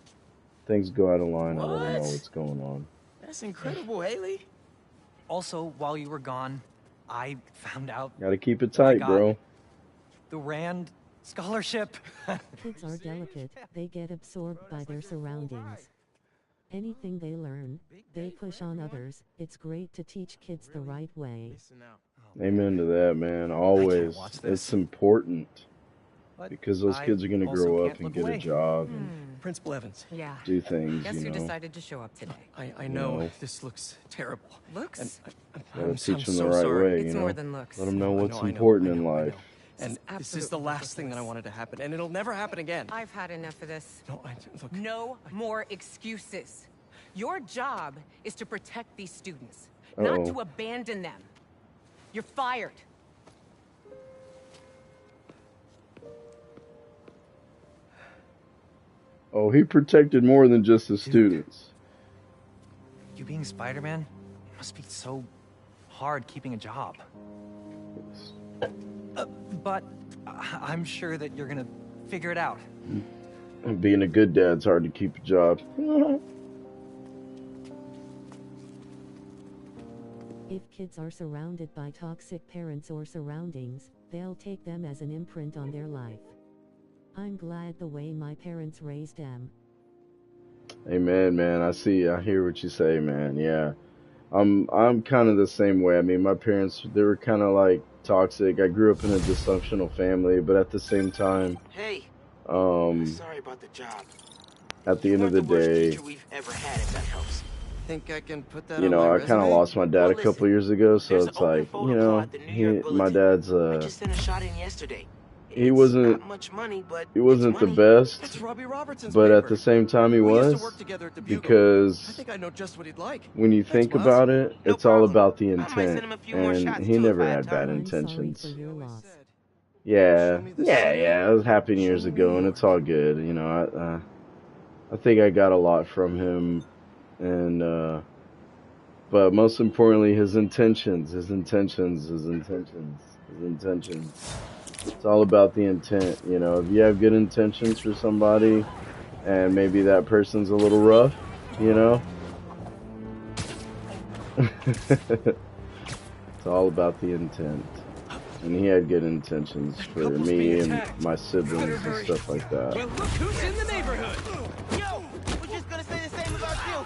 Things go out of line, I let them know what's going on. That's incredible, Haley. Also, while you were gone, I found out Gotta keep it tight, bro. the Rand scholarship. Kids are delicate, they get absorbed by their surroundings. Anything they learn, they push on others. It's great to teach kids the right way. Amen to that, man. Always. It's important. Because those kids are going to grow up and get a job and Principal Evans. Yeah. do things, Guess you who know. decided to show up today? I know. know. This looks terrible. Looks? Gotta I'm teach them so the right sorry. way, It's you know. more than looks. Let them know I what's know, important I in know, I life. know. And this is the last thing that I wanted to happen, and it'll never happen again. I've had enough of this. No, look. No more excuses. Your job is to protect these students, Uh-oh. not to abandon them. You're fired. Oh, he protected more than just the students. You being Spider-Man must be so hard keeping a job. But I'm sure that you're gonna figure it out. And being a good dad's hard to keep a job. If kids are surrounded by toxic parents or surroundings, they'll take them as an imprint on their life. I'm glad the way my parents raised them. Amen, man. I hear what you say, man. Yeah. I'm kind of the same way. I mean, my parents, they were kind of like toxic. I grew up in a dysfunctional family, but at the same time, Hey, sorry about the job. at the end of the day, We've ever had, if that helps. Think I can put that you on know, my I kind of resume? lost my dad a couple years ago, so it's like, you know, my dad's I just sent a shot in yesterday. he wasn't Not much money, but he wasn't the best, but at the same time he was, because I think I know just what he'd like. when you think about it, it's all about the intent, and he never had bad intentions. Yeah, it was happened years ago, and it's all good. You know, I think I got a lot from him, and but most importantly, his intentions. It's all about the intent. You know, if you have good intentions for somebody, and maybe that person's a little rough, you know, it's all about the intent. And he had good intentions for me and my siblings and stuff like that. Well, look who's in the neighborhood! Yo, we're just gonna say the same about you.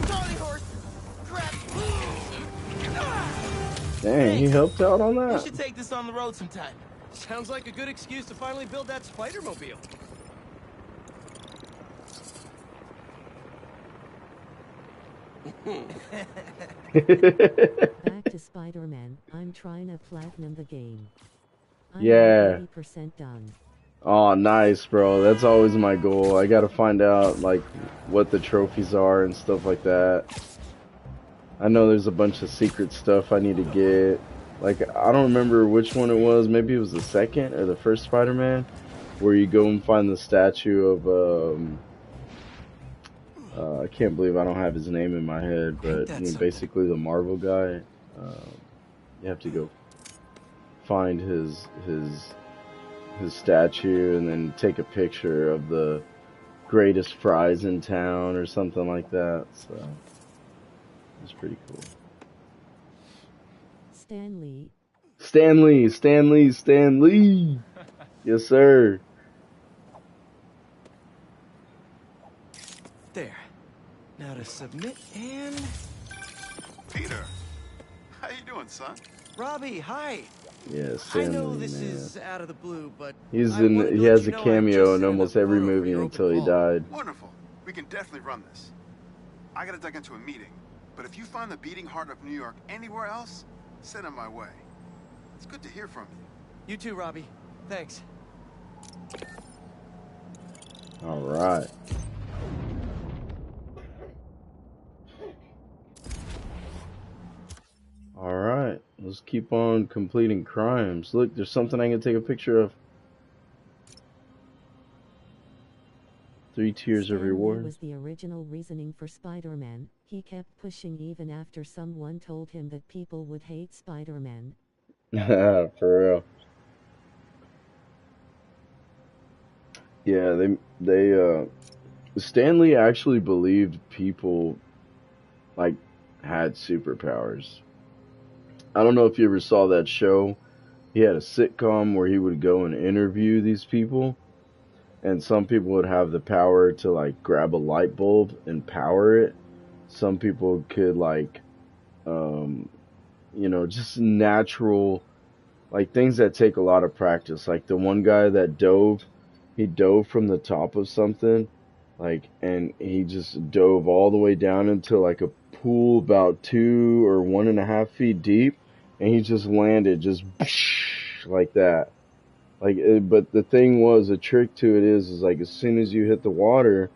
Charlie horse. Crap. Dang, he helped out on We that? should take this on the road sometime. Sounds like a good excuse to finally build that Spider-Mobile. Back to Spider-Man, I'm trying to platinum the game. I'm Yeah. 80% done. Oh, nice, bro. That's always my goal. I gotta find out, like, what the trophies are and stuff like that. I know there's a bunch of secret stuff I need to get. Like, I don't remember which one it was. Maybe it was the second or the first Spider-Man, where you go and find the statue of, I can't believe I don't have his name in my head, but you know, basically the Marvel guy. You have to go find his statue and then take a picture of the greatest fries in town or something like that. So it's pretty cool. Stanley. Yes, sir. There. Now to submit and... Peter, how you doing, son? Robbie, hi. Yeah, I Stanley, know this man. is out of the blue, but He has a cameo in almost every movie until he died. Wonderful. We can definitely run this. I gotta duck into a meeting, but if you find the beating heart of New York anywhere else, send it my way. It's good to hear from you. You too, Robbie. Thanks. All right. All right. Let's keep on completing crimes. Look, there's something I can take a picture of. 3 tiers of reward. Was the original reasoning for Spider-Man. He kept pushing even after someone told him that people would hate Spider-Man. For real. Yeah, they Stanley actually believed people like had superpowers. I don't know if you ever saw that show. He had a sitcom where he would go and interview these people, and some people would have the power to like grab a light bulb and power it. Some people could like you know, just natural, like things that take a lot of practice. Like the one guy that he dove from the top of something, Like, and he just dove all the way down into like a pool about 2 or 1.5 feet deep, and he just landed just like that. Like, but the thing was, a trick to it is like as soon as you hit the water,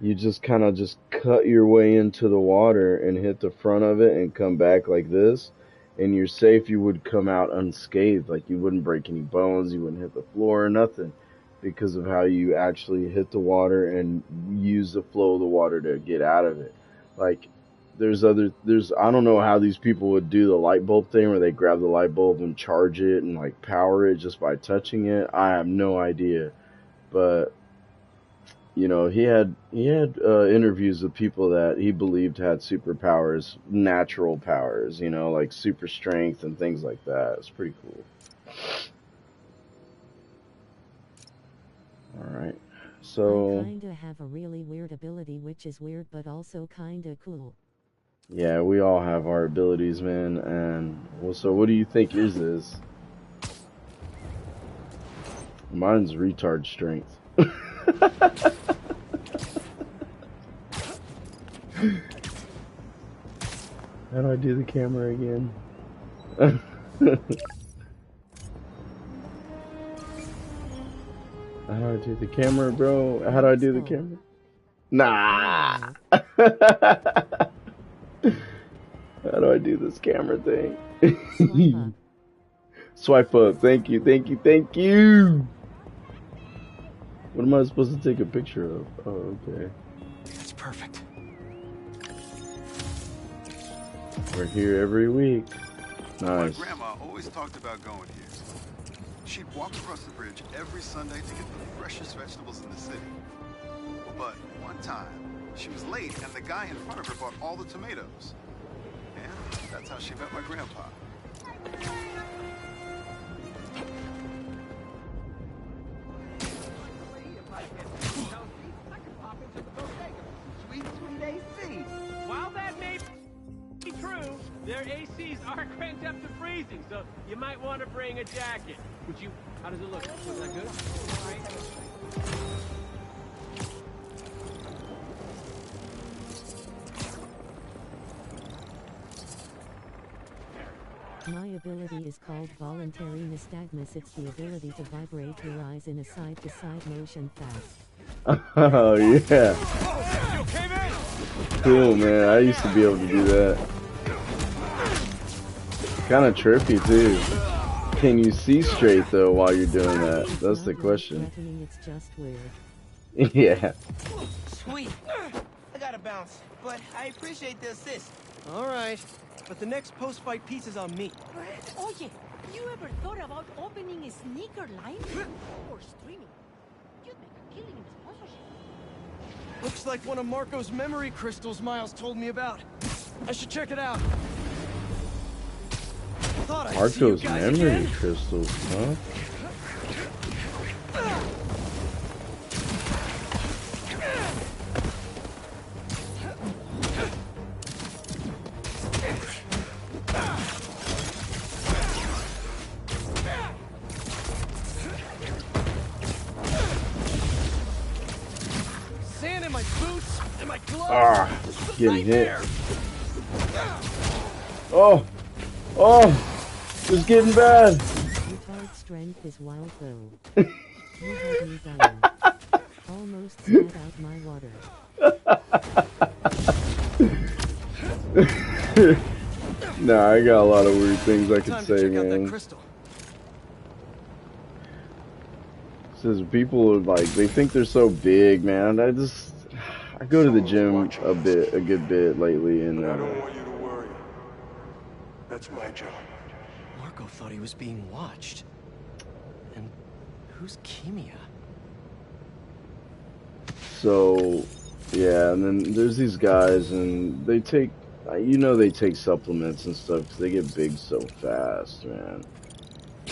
you just kind of just cut your way into the water and hit the front of it and come back like this, and you're safe. You would come out unscathed, like you wouldn't break any bones, you wouldn't hit the floor or nothing, because of how you actually hit the water and use the flow of the water to get out of it. Like, there's I don't know how these people would do the light bulb thing where they grab the light bulb and charge it and like power it just by touching it. I have no idea. But you know, he had interviews with people that he believed had superpowers, natural powers, you know, like super strength and things like that. It's pretty cool. Alright, so... I kinda have a really weird ability, which is weird but also kinda cool. Yeah, we all have our abilities, man, and... Well, so what do you think yours is? Mine's retard strength. How do I do the camera again? How do I do the camera, bro? How do I do the camera? Nah! How do I do this camera thing? Swipe up. Thank you, thank you, thank you! What am I supposed to take a picture of? Oh, okay. That's perfect. We're here every week. Nice. My grandma always talked about going here. She'd walk across the bridge every Sunday to get the freshest vegetables in the city. But one time, she was late and the guy in front of her bought all the tomatoes. And that's how she met my grandpa. While that may be true, their ACs are cranked up to freezing, so you might want to bring a jacket. Would you? How does it look? Was that good? My ability is called voluntary nystagmus. It's the ability to vibrate your eyes in a side-to-side motion fast. Oh, yeah. Cool, man. I used to be able to do that. Kind of trippy, too. Can you see straight, though, while you're doing that? That's the question. It's just weird. Yeah. Sweet. I gotta bounce, but I appreciate the assist. All right, but the next post-fight piece is on me. Oye, you ever thought about opening a sneaker line? Or streaming? You'd make a killing in sponsorship. Looks like one of Marco's memory crystals Miles told me about. I should check it out. Marco's memory crystals, huh? Sand in my boots and my gloves. Ah, getting hit. Oh, oh, it's getting bad. Retard strength is wild though. You had me dying. Almost spat out my water. Nah, I got a lot of weird things I could say, man. Says people are like, they think they're so big, man. I go to the gym a good bit lately, and I don't want you to worry. That's my job. Marco thought he was being watched. And who's Kimia? So, yeah, and then there's these guys, and they take, they take supplements and stuff because they get big so fast, man.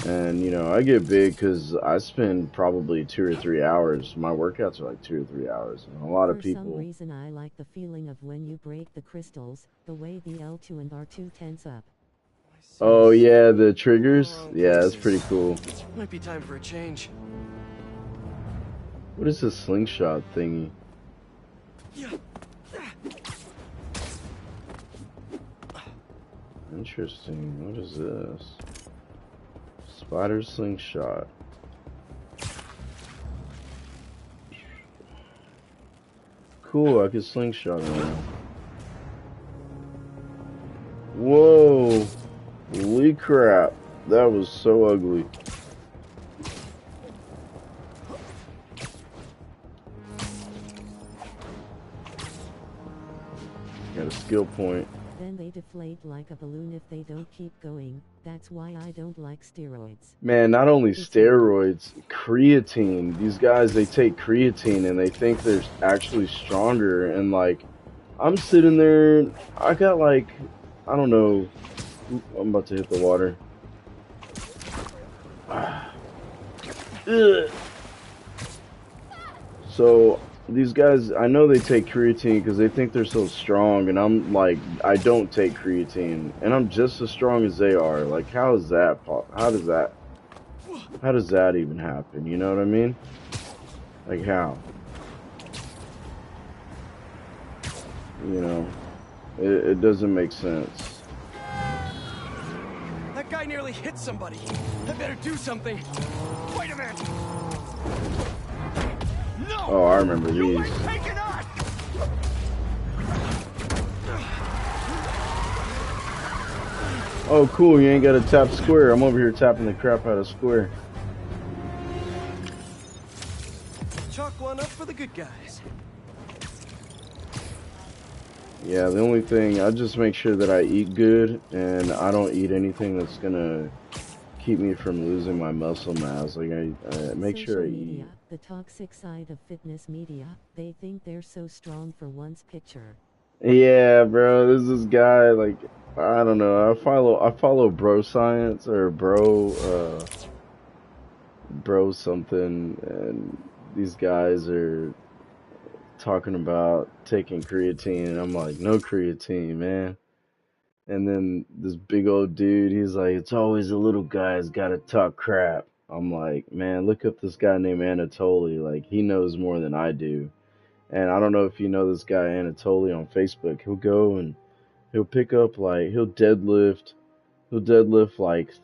And, I get big because I spend probably 2 or 3 hours. My workouts are like 2 or 3 hours. And a lot of people... For some reason I like the feeling of when you break the crystals, the way the L2 and R2 tense up. Oh, yeah, the triggers? Yeah, that's pretty cool. Might be time for a change. What is this slingshot thingy? Interesting. What is this? Spider slingshot. Cool, I can slingshot now. Whoa! Holy crap. That was so ugly. Got a skill point. Then they deflate like a balloon if they don't keep going. That's why I don't like steroids. Man, not only steroids, creatine. These guys, they take creatine and they think they're actually stronger. And like, I'm sitting there, I got like, I don't know, I'm about to hit the water. So, these guys, I know they take creatine because they think they're so strong, and I'm like, I don't take creatine, and I'm just as strong as they are. Like, how is that how does that even happen? You know what I mean? Like, how? You know, it doesn't make sense. That guy nearly hit somebody. I better do something. Wait a minute. No! Oh, I remember these. Oh, cool, you ain't got to tap square. I'm over here tapping the crap out of square. Chalk one up for the good guys. Yeah, the only thing, I just make sure that I eat good, and I don't eat anything that's gonna keep me from losing my muscle mass. Like, I make sure I eat. The toxic side of fitness media, they think they're so strong for one's picture. Yeah, bro, there's this guy, like, I don't know, I follow bro science, or bro something, and these guys are talking about taking creatine, and I'm like, no creatine, man. And then this big old dude, he's like, it's always the little guys gotta talk crap. I'm like, man, look up this guy named Anatoly. Like, he knows more than I do. And I don't know if you know this guy Anatoly on Facebook. He'll go and he'll pick up, like, he'll deadlift like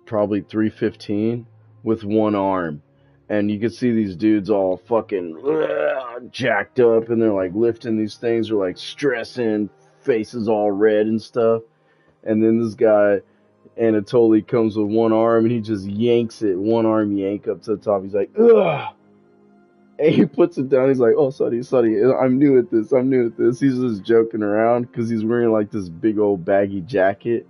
probably 315 with one arm. And you can see these dudes all fucking jacked up, and they're like lifting these things, or like stressing, faces all red and stuff. And then this guy Anatoly comes with one arm, and he just yanks it, one arm yank up to the top. He's like, ugh. And he puts it down. He's like, oh, sorry. I'm new at this. He's just joking around because he's wearing like this big old baggy jacket,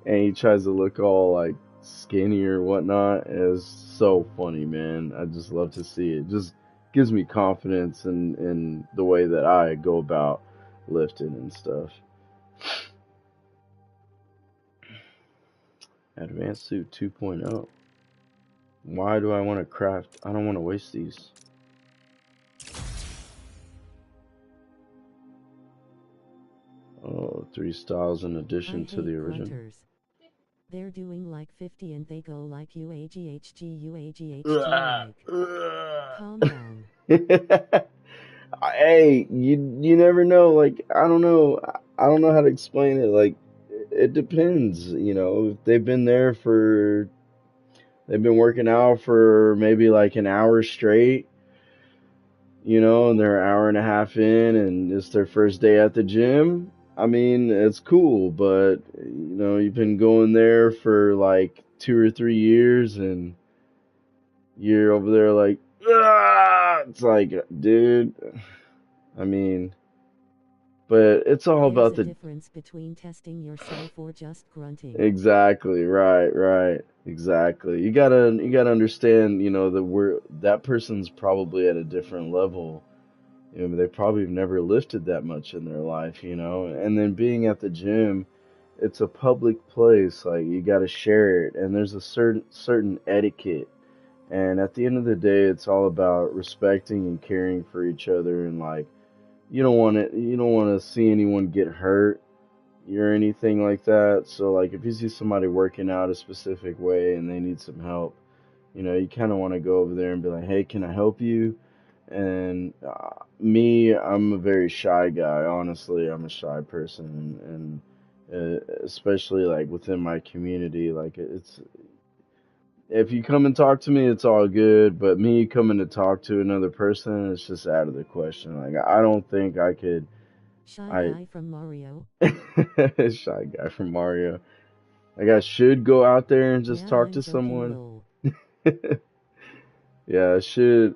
and he tries to look all like skinny or whatnot. And it's so funny, man. I just love to see it. Just gives me confidence in the way that I go about lifting and stuff. Advanced Suit 2.0. Why do I want to craft? I don't want to waste these. Oh, 3 styles in addition to the original. Grunters. They're doing like 50 and they go like UAGHG. Calm down. Hey, you never know. Like, I don't know how to explain it. Like, it depends. You know, if they've been working out for maybe like an hour straight. You know, and they're an hour and a half in, and it's their first day at the gym. I mean, it's cool, but, you know, you've been going there for like 2 or 3 years, and you're over there like, ah! It's like, dude, I mean, but it's all about the difference between testing yourself or just grunting. Exactly, right, exactly. You gotta understand, you know, that person's probably at a different level. You know, they probably have never lifted that much in their life, you know. And then being at the gym, it's a public place. Like, you got to share it, and there's a certain etiquette. And at the end of the day, it's all about respecting and caring for each other. And like, you don't want to see anyone get hurt or anything like that. So like, if you see somebody working out a specific way and they need some help, you know, you kind of want to go over there and be like, hey, can I help you? And me, I'm a very shy guy. Honestly, I'm a shy person, and especially like within my community, like it's if you come and talk to me, it's all good. But me coming to talk to another person, it's just out of the question. Like I don't think I could. Shy I guy from Mario. shy guy from Mario. Like I should go out there and just Yeah, talk I'm to joking, someone. lol. Yeah,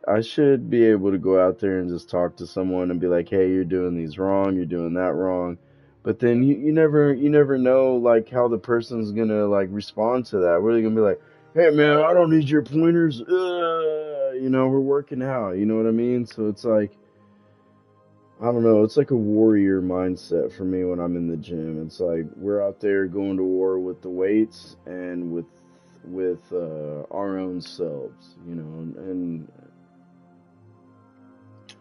I should be able to go out there and just talk to someone and be like, "Hey, you're doing these wrong, you're doing that wrong." But then you never know like how the person's gonna like respond to that. What are they gonna be like, "Hey man, I don't need your pointers. You know, we're working out." You know what I mean? So it's like I don't know, it's like a warrior mindset for me when I'm in the gym. It's like we're out there going to war with the weights and with our own selves, you know, and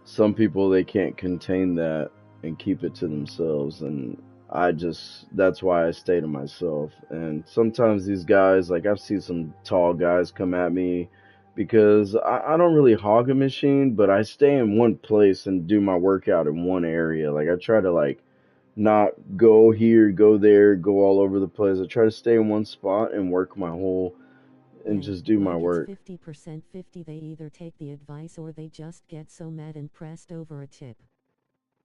some people they can't contain that and keep it to themselves, and I just that's why I stay to myself. And sometimes these guys, like I've seen some tall guys come at me because I don't really hog a machine, but I stay in one place and do my workout in one area. Like I try to like not go here, go there, go all over the place. I try to stay in one spot and work my whole and Yeah, just do my like it's work. 50% 50. They either take the advice or they just get so mad and pressed over a tip.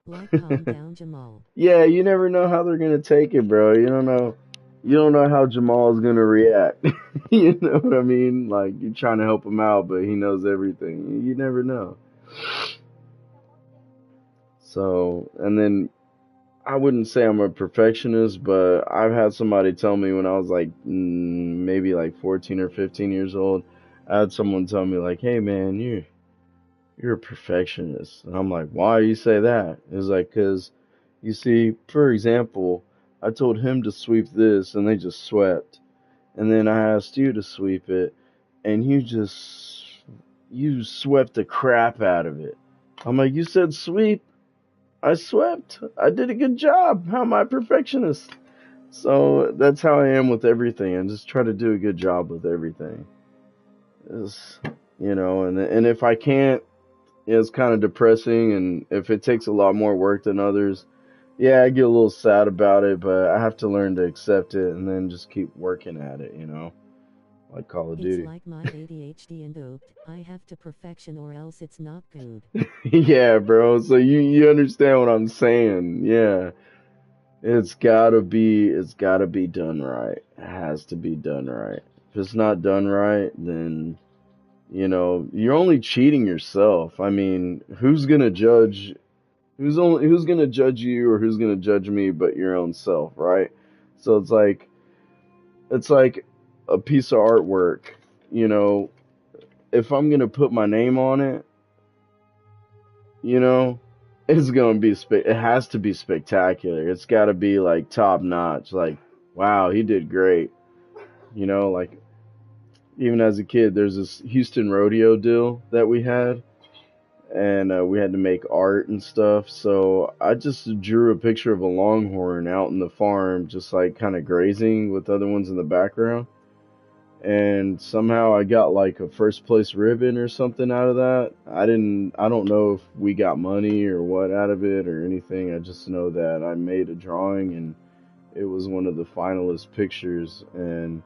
Like calm down, Jamal. Yeah, you never know how they're gonna take it, bro. You don't know how Jamal's gonna react. You know what I mean? Like you're trying to help him out, but he knows everything. You never know. So, and then I wouldn't say I'm a perfectionist, but I've had somebody tell me when I was like maybe like 14 or 15 years old. I had someone tell me like, "Hey man, you're a perfectionist." And I'm like, "Why you say that?" It's like, "'Cause you see, for example, I told him to sweep this and they just swept. And then I asked you to sweep it and you swept the crap out of it." I'm like, "You said sweep. I swept. I did a good job. How am I a perfectionist?" So that's how I am with everything. I just try to do a good job with everything. It's, and if I can't, it's kind of depressing. And if it takes a lot more work than others, yeah, I get a little sad about it, but I have to learn to accept it and then just keep working at it, like Call of It's Duty. like my ADHD and doped. I have to perfection or else it's not good. Yeah, bro. So you understand what I'm saying? Yeah. It's gotta be done right. It has to be done right. If it's not done right, then you're only cheating yourself. I mean, who's gonna judge you or who's gonna judge me but your own self, right? So it's like a piece of artwork, you know, if I'm gonna put my name on it, you know, it's gonna be it has to be spectacular. It's gotta be like top notch, like wow, he did great. Like even as a kid, there's this Houston rodeo deal that we had, and we had to make art and stuff. So I just drew a picture of a longhorn out in the farm, just like kind of grazing with other ones in the background. And somehow I got like a first place ribbon or something out of that. I don't know if we got money or what out of it or anything. I just know that I made a drawing and it was one of the finalist pictures. And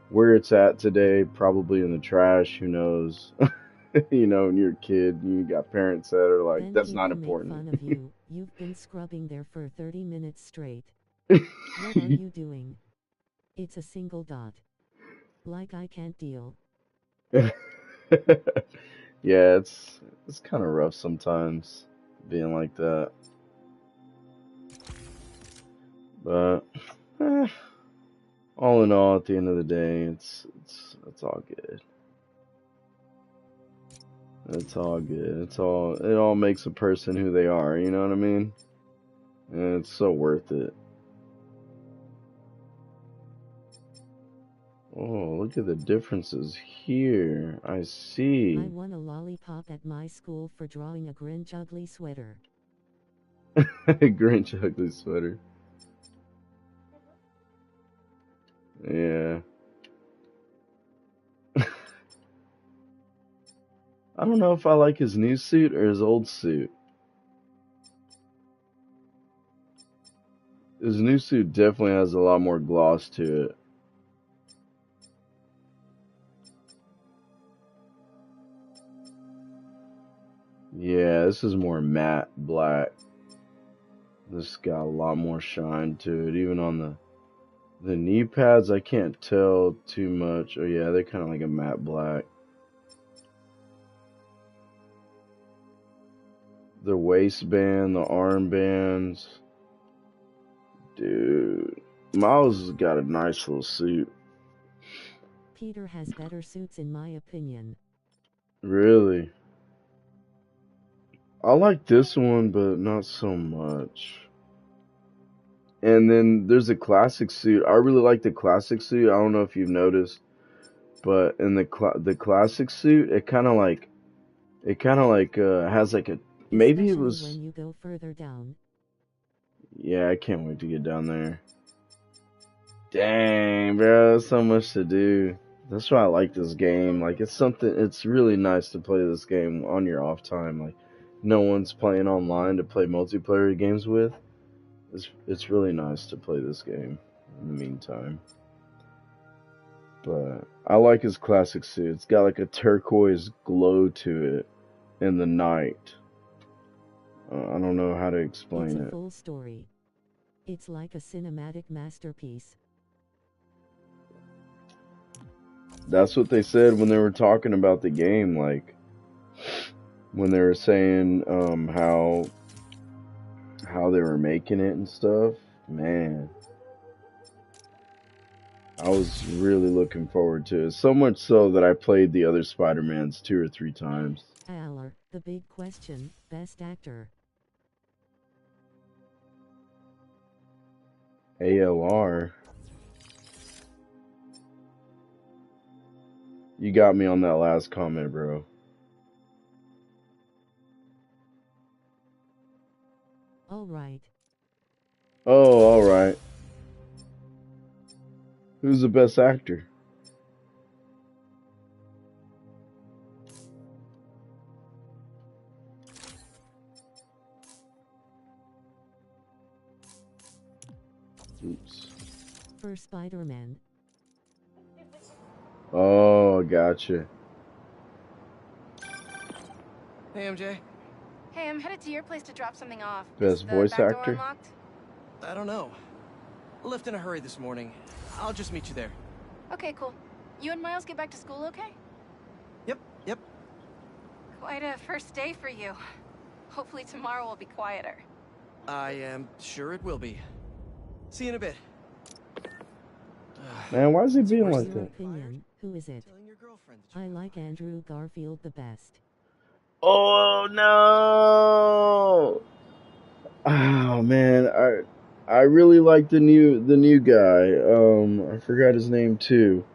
where it's at today, probably in the trash, who knows? And you're a kid and you got parents that are like, Then that's not people make important. fun of you. You've been scrubbing there for 30 minutes straight. What are you doing? It's a single dot. Like I can't deal. Yeah, it's kind of rough sometimes being like that. But eh, all in all, at the end of the day, it's all good. It's all good. It all makes a person who they are. You know what I mean? And it's so worth it. Oh, look at the differences here. I see. I won a lollipop at my school for drawing a Grinch ugly sweater. Grinch ugly sweater. Yeah. I don't know if I like his new suit or his old suit. His new suit definitely has a lot more gloss to it. Yeah, this is more matte black. This got a lot more shine to it. Even on the knee pads, I can't tell too much. Oh yeah, they're kind of like a matte black. The waistband, the armbands. Dude, Miles has got a nice little suit. Peter has better suits in my opinion. Really? I like this one, but not so much. And then there's a classic suit. I really like the classic suit. I don't know if you've noticed, but in the classic suit, it kind of like has like a maybe it Especially was. when you go further down. Yeah, I can't wait to get down there. Dang, bro, so much to do. That's why I like this game. Like, it's really nice to play this game on your off time. Like, no one's playing online to play multiplayer games with. It's really nice to play this game in the meantime. But I like his classic suit. It's got like a turquoise glow to it in the night. I don't know how to explain It's a it. full story. It's like a cinematic masterpiece. That's what they said when they were talking about the game, like when they were saying how they were making it and stuff. Man, I was really looking forward to it. So much so that I played the other Spider-Mans 2 or 3 times. Aller, the big question, best actor. ALR. You got me on that last comment, bro. Alright. Oh, alright. Who's the best actor? Oops. For Spider-Man. Oh, gotcha. Hey, MJ. Hey, I'm headed to your place to drop something off. Best Is the voice back door actor? unlocked? I don't know. Left in a hurry this morning. I'll just meet you there. Okay, cool. You and Miles get back to school okay? Yep. Quite a first day for you. Hopefully tomorrow will be quieter. I am sure it will be. See you in a bit. Man, why is he being Your like that? opinion, who is it? I like Andrew Garfield the best. Oh no! Oh man, I really like the new guy. I forgot his name too.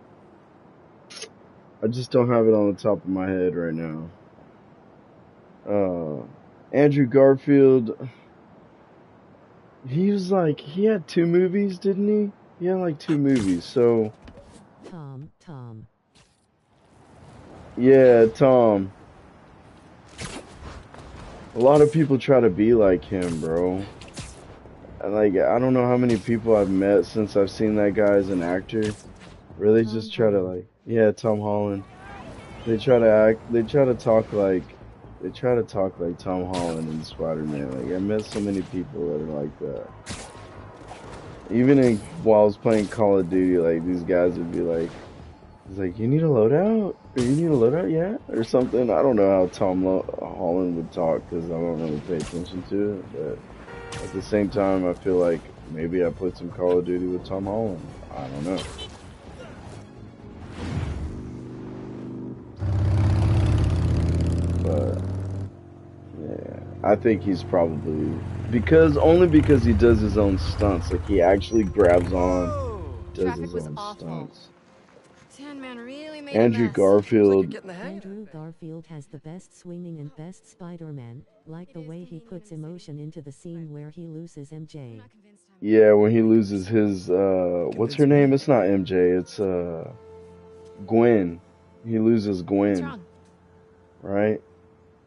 I just don't have it on the top of my head right now. Andrew Garfield. He had 2 movies, didn't he? He had like 2 movies. So Tom. yeah, Tom. A lot of people try to be like him, bro. And like, I don't know how many people I've met since I've seen that guy as an actor. Where they just try to like, yeah, Tom Holland. They try to talk like Tom Holland and Spider-Man. Like, I met so many people that are like that. Even while I was playing Call of Duty, like, these guys would be like, he's like, you need a loadout? Or you need a loadout yet? Or something. I don't know how Tom Holland would talk because I don't really pay attention to it. But at the same time, I feel like maybe I played some Call of Duty with Tom Holland. I don't know. But yeah, I think he's probably only because he does his own stunts. Like, he actually grabs on, does his own stunts. Sandman really made Andrew a mess. Garfield. Andrew Garfield has the best swinging and best Spider-Man, like the way he puts emotion into the scene where he loses MJ. Yeah, when he loses his what's her name? It's not MJ, it's Gwen. He loses Gwen. right?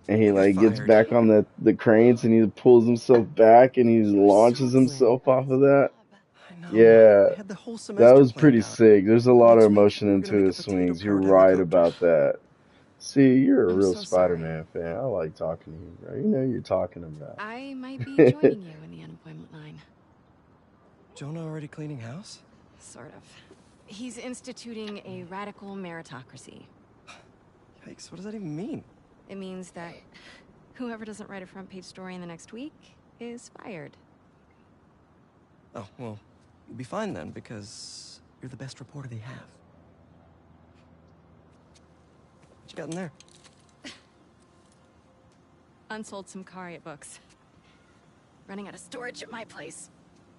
And he I got like gets fired. back on the cranes and he pulls himself back and he launches himself off of that. I know. Yeah, I had the whole that semester was planned pretty out. sick. There's a lot of Next week, emotion we were gonna into make a his potato swings. You're powder right helicopter. about that. See, you're a I'm real so sorry. Spider-Man fan. I like talking to you, bro. You know who you're talking about. I might be joining you in the unemployment line. Jonah already cleaning house? Sort of. He's instituting a radical meritocracy. Yikes, what does that even mean? It means that whoever doesn't write a front page story in the next week is fired. Oh, well, you'll be fine then, because you're the best reporter they have. What you got in there? Unsold Subcribe books. Running out of storage at my place.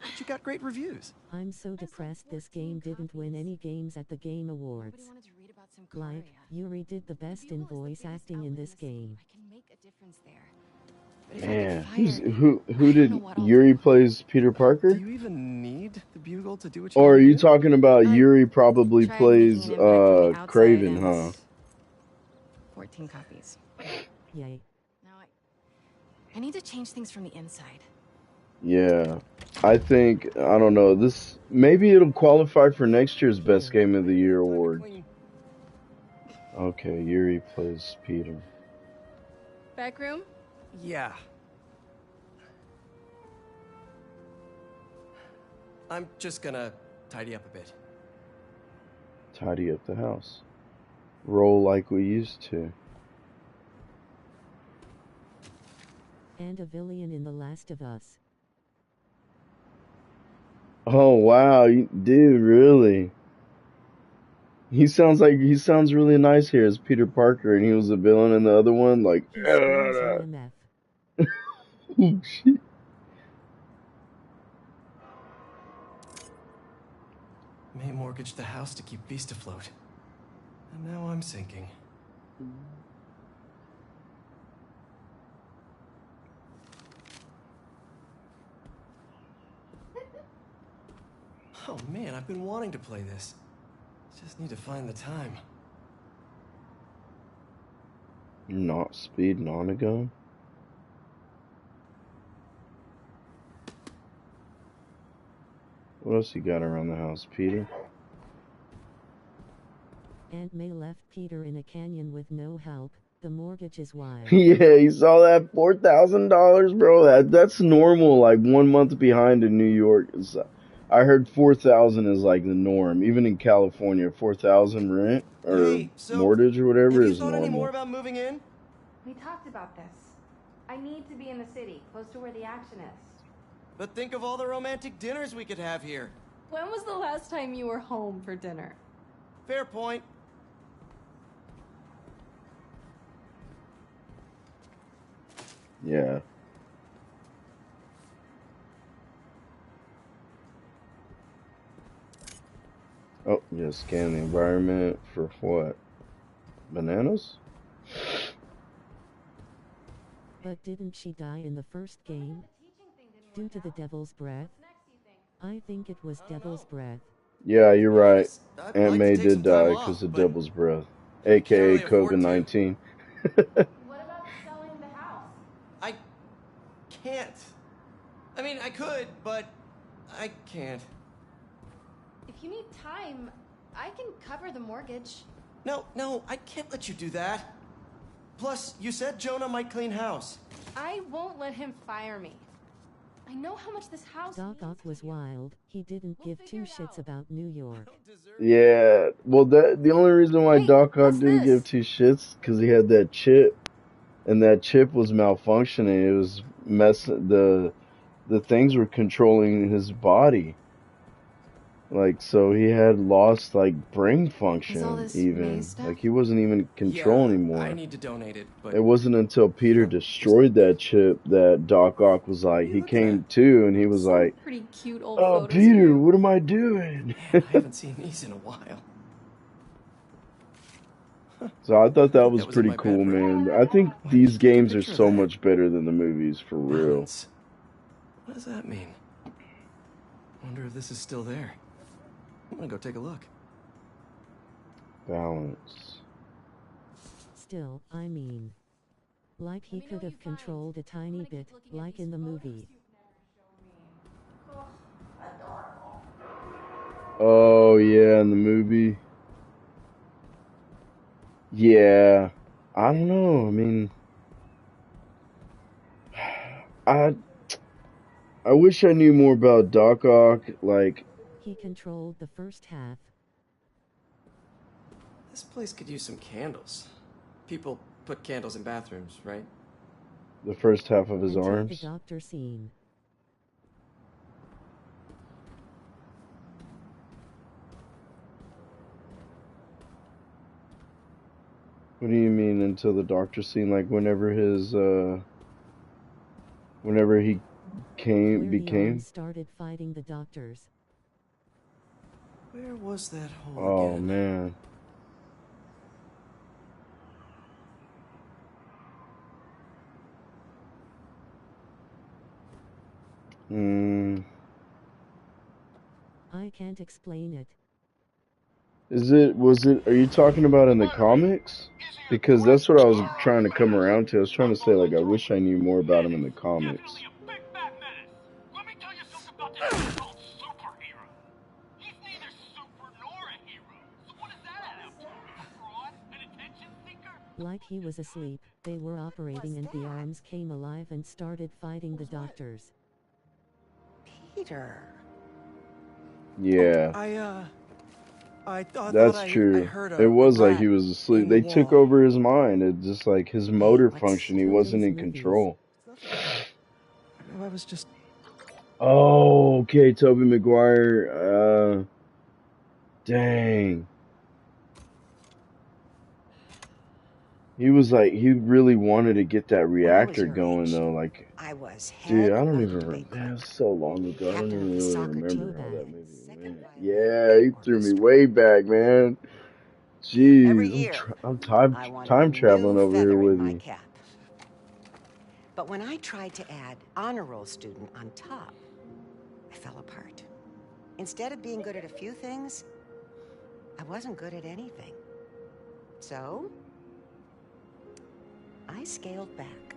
But you got great reviews. I'm so depressed this game didn't win any games at the Game Awards. Like, Yuri did the best in voice acting in this game. I can make a difference there. But if I Man, get fired, who did Yuri plays Peter Parker? Do you even need the bugle to do what you Or are want to you do? talking about Yuri probably tried plays making an impact from the outside Craven, and huh? 14 copies. Yay. Now I need to change things from the inside. Yeah. I think, I don't know, this, maybe it'll qualify for next year's Best Game of the Year award. Okay, Yuri plays Peter. Back room? Yeah. I'm just gonna tidy up a bit. Tidy up the house. Roll like we used to. And a villain in The Last of Us. Oh wow, dude, really? He sounds really nice here as Peter Parker, and he was a villain in the other one. Like, He screams UMF. oh, shit. May mortgaged the house to keep Beast afloat. And now I'm sinking. Oh man, I've been wanting to play this. Just need to find the time. Not speeding on a gun. What else you got around the house, Peter? Aunt May left Peter in a canyon with no help. The mortgage is wild. Yeah, you saw that $4,000, bro. That's normal. Like 1 month behind in New York. I heard 4,000 is like the norm. Even in California, 4,000 rent or mortgage or whatever is normal. Have you thought any more about moving in? We talked about this. I need to be in the city, close to where the action is. But think of all the romantic dinners we could have here. When was the last time you were home for dinner? Fair point. Yeah. Oh, yeah, scan the environment for what? Bananas? But didn't she die in the first game? Due to the devil's breath? I think it was devil's breath. Yeah, you're right. Aunt like May to take did some time die off, because of but devil's breath. AKA really afford to. COVID-19. What about selling the house? I can't. I mean, I could, but I can't. If you need time, I can cover the mortgage. No, I can't let you do that. Plus, you said Jonah might clean house. I won't let him fire me. I know how much this house Doc Ock was wild. He didn't give two shits about New York. Yeah, well, the only reason why Doc Ock didn't give two shits because he had that chip, and that chip was malfunctioning. It was the things were controlling his body. Like, so he had lost, like, brain function, even. Like, he wasn't even in control anymore. I need to donate it, but... It wasn't until Peter destroyed that chip that Doc Ock was like, he came to, and he was like, pretty cute old oh, photos Peter, here. what am I doing? Man, I haven't seen these in a while. So I thought that was in pretty my cool, bedroom. man. I think these games are picture of so that. much better than the movies, for real. Balance. What does that mean? Wonder if this is still there. I'm gonna go take a look. Balance. still, I mean. Like he could have controlled a tiny bit, like in the movie. Oh, yeah, in the movie. Yeah. I don't know. I mean, I wish I knew more about Doc Ock. Like, he controlled the first half. This place could use some candles. People put candles in bathrooms, right? the first half of his Until arms. the doctor scene. What do you mean until the doctor scene? Like whenever his whenever he Where the became. arms started fighting the doctors. Where was that hole Oh again? man. I can't explain it. Are you talking about in the comics? Because that's what I was trying to come around to. I was trying to say, like, I wish I knew more about him in the comics. Like he was asleep, they were operating and the arms came alive and started fighting the doctors. Peter. Yeah. I thought That's I true. heard It was like rat he was asleep. in They the took wall. over his mind. It just like his motor function. He wasn't in movies. control. I was just. Oh, okay, Tobey Maguire. Dang. He was like, he really wanted to get that reactor going though. Like, I was dude, head I don't of even the remember. big Man, it was so long ago. I don't captain even of the really soccer remember team, how that movie second went. Yeah, he threw me way back, man. Every Jeez, year, I'm time I wanted a traveling new over here feather in with my you. cap. But when I tried to add honor roll student on top, I fell apart. Instead of being good at a few things, I wasn't good at anything. So, I scaled back.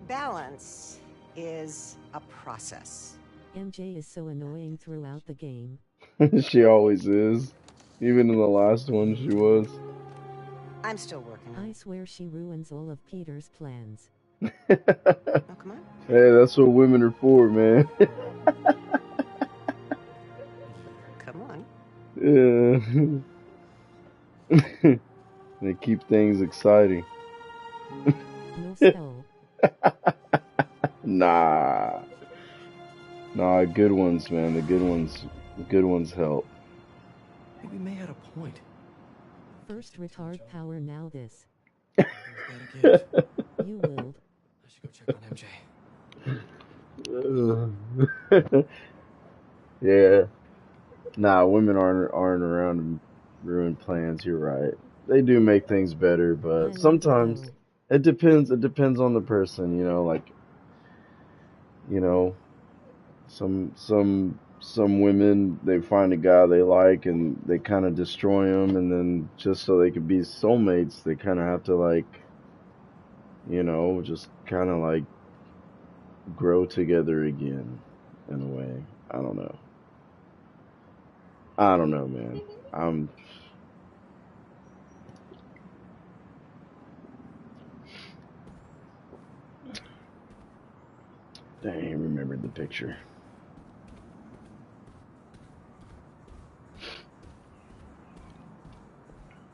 Balance is a process. MJ is so annoying throughout the game. She always is. Even in the last one, she was. I'm still working on it. I swear she ruins all of Peter's plans. Oh, come on. Hey, that's what women are for, man. Come on. Yeah. They keep things exciting. No spell. Nah, good ones, man. The good ones help. Maybe May had a point. First retard power, now this. You will. I should go check on MJ. Yeah. Nah, women aren't around to ruin plans. You're right. They do make things better, but sometimes it depends. It depends on the person, you know. Like, you know, some women, they find a guy they like and they kind of destroy him, and then just so they could be soulmates, they kind of have to, like, you know, just kind of like grow together again in a way. I don't know, man. Dang, remembered the picture.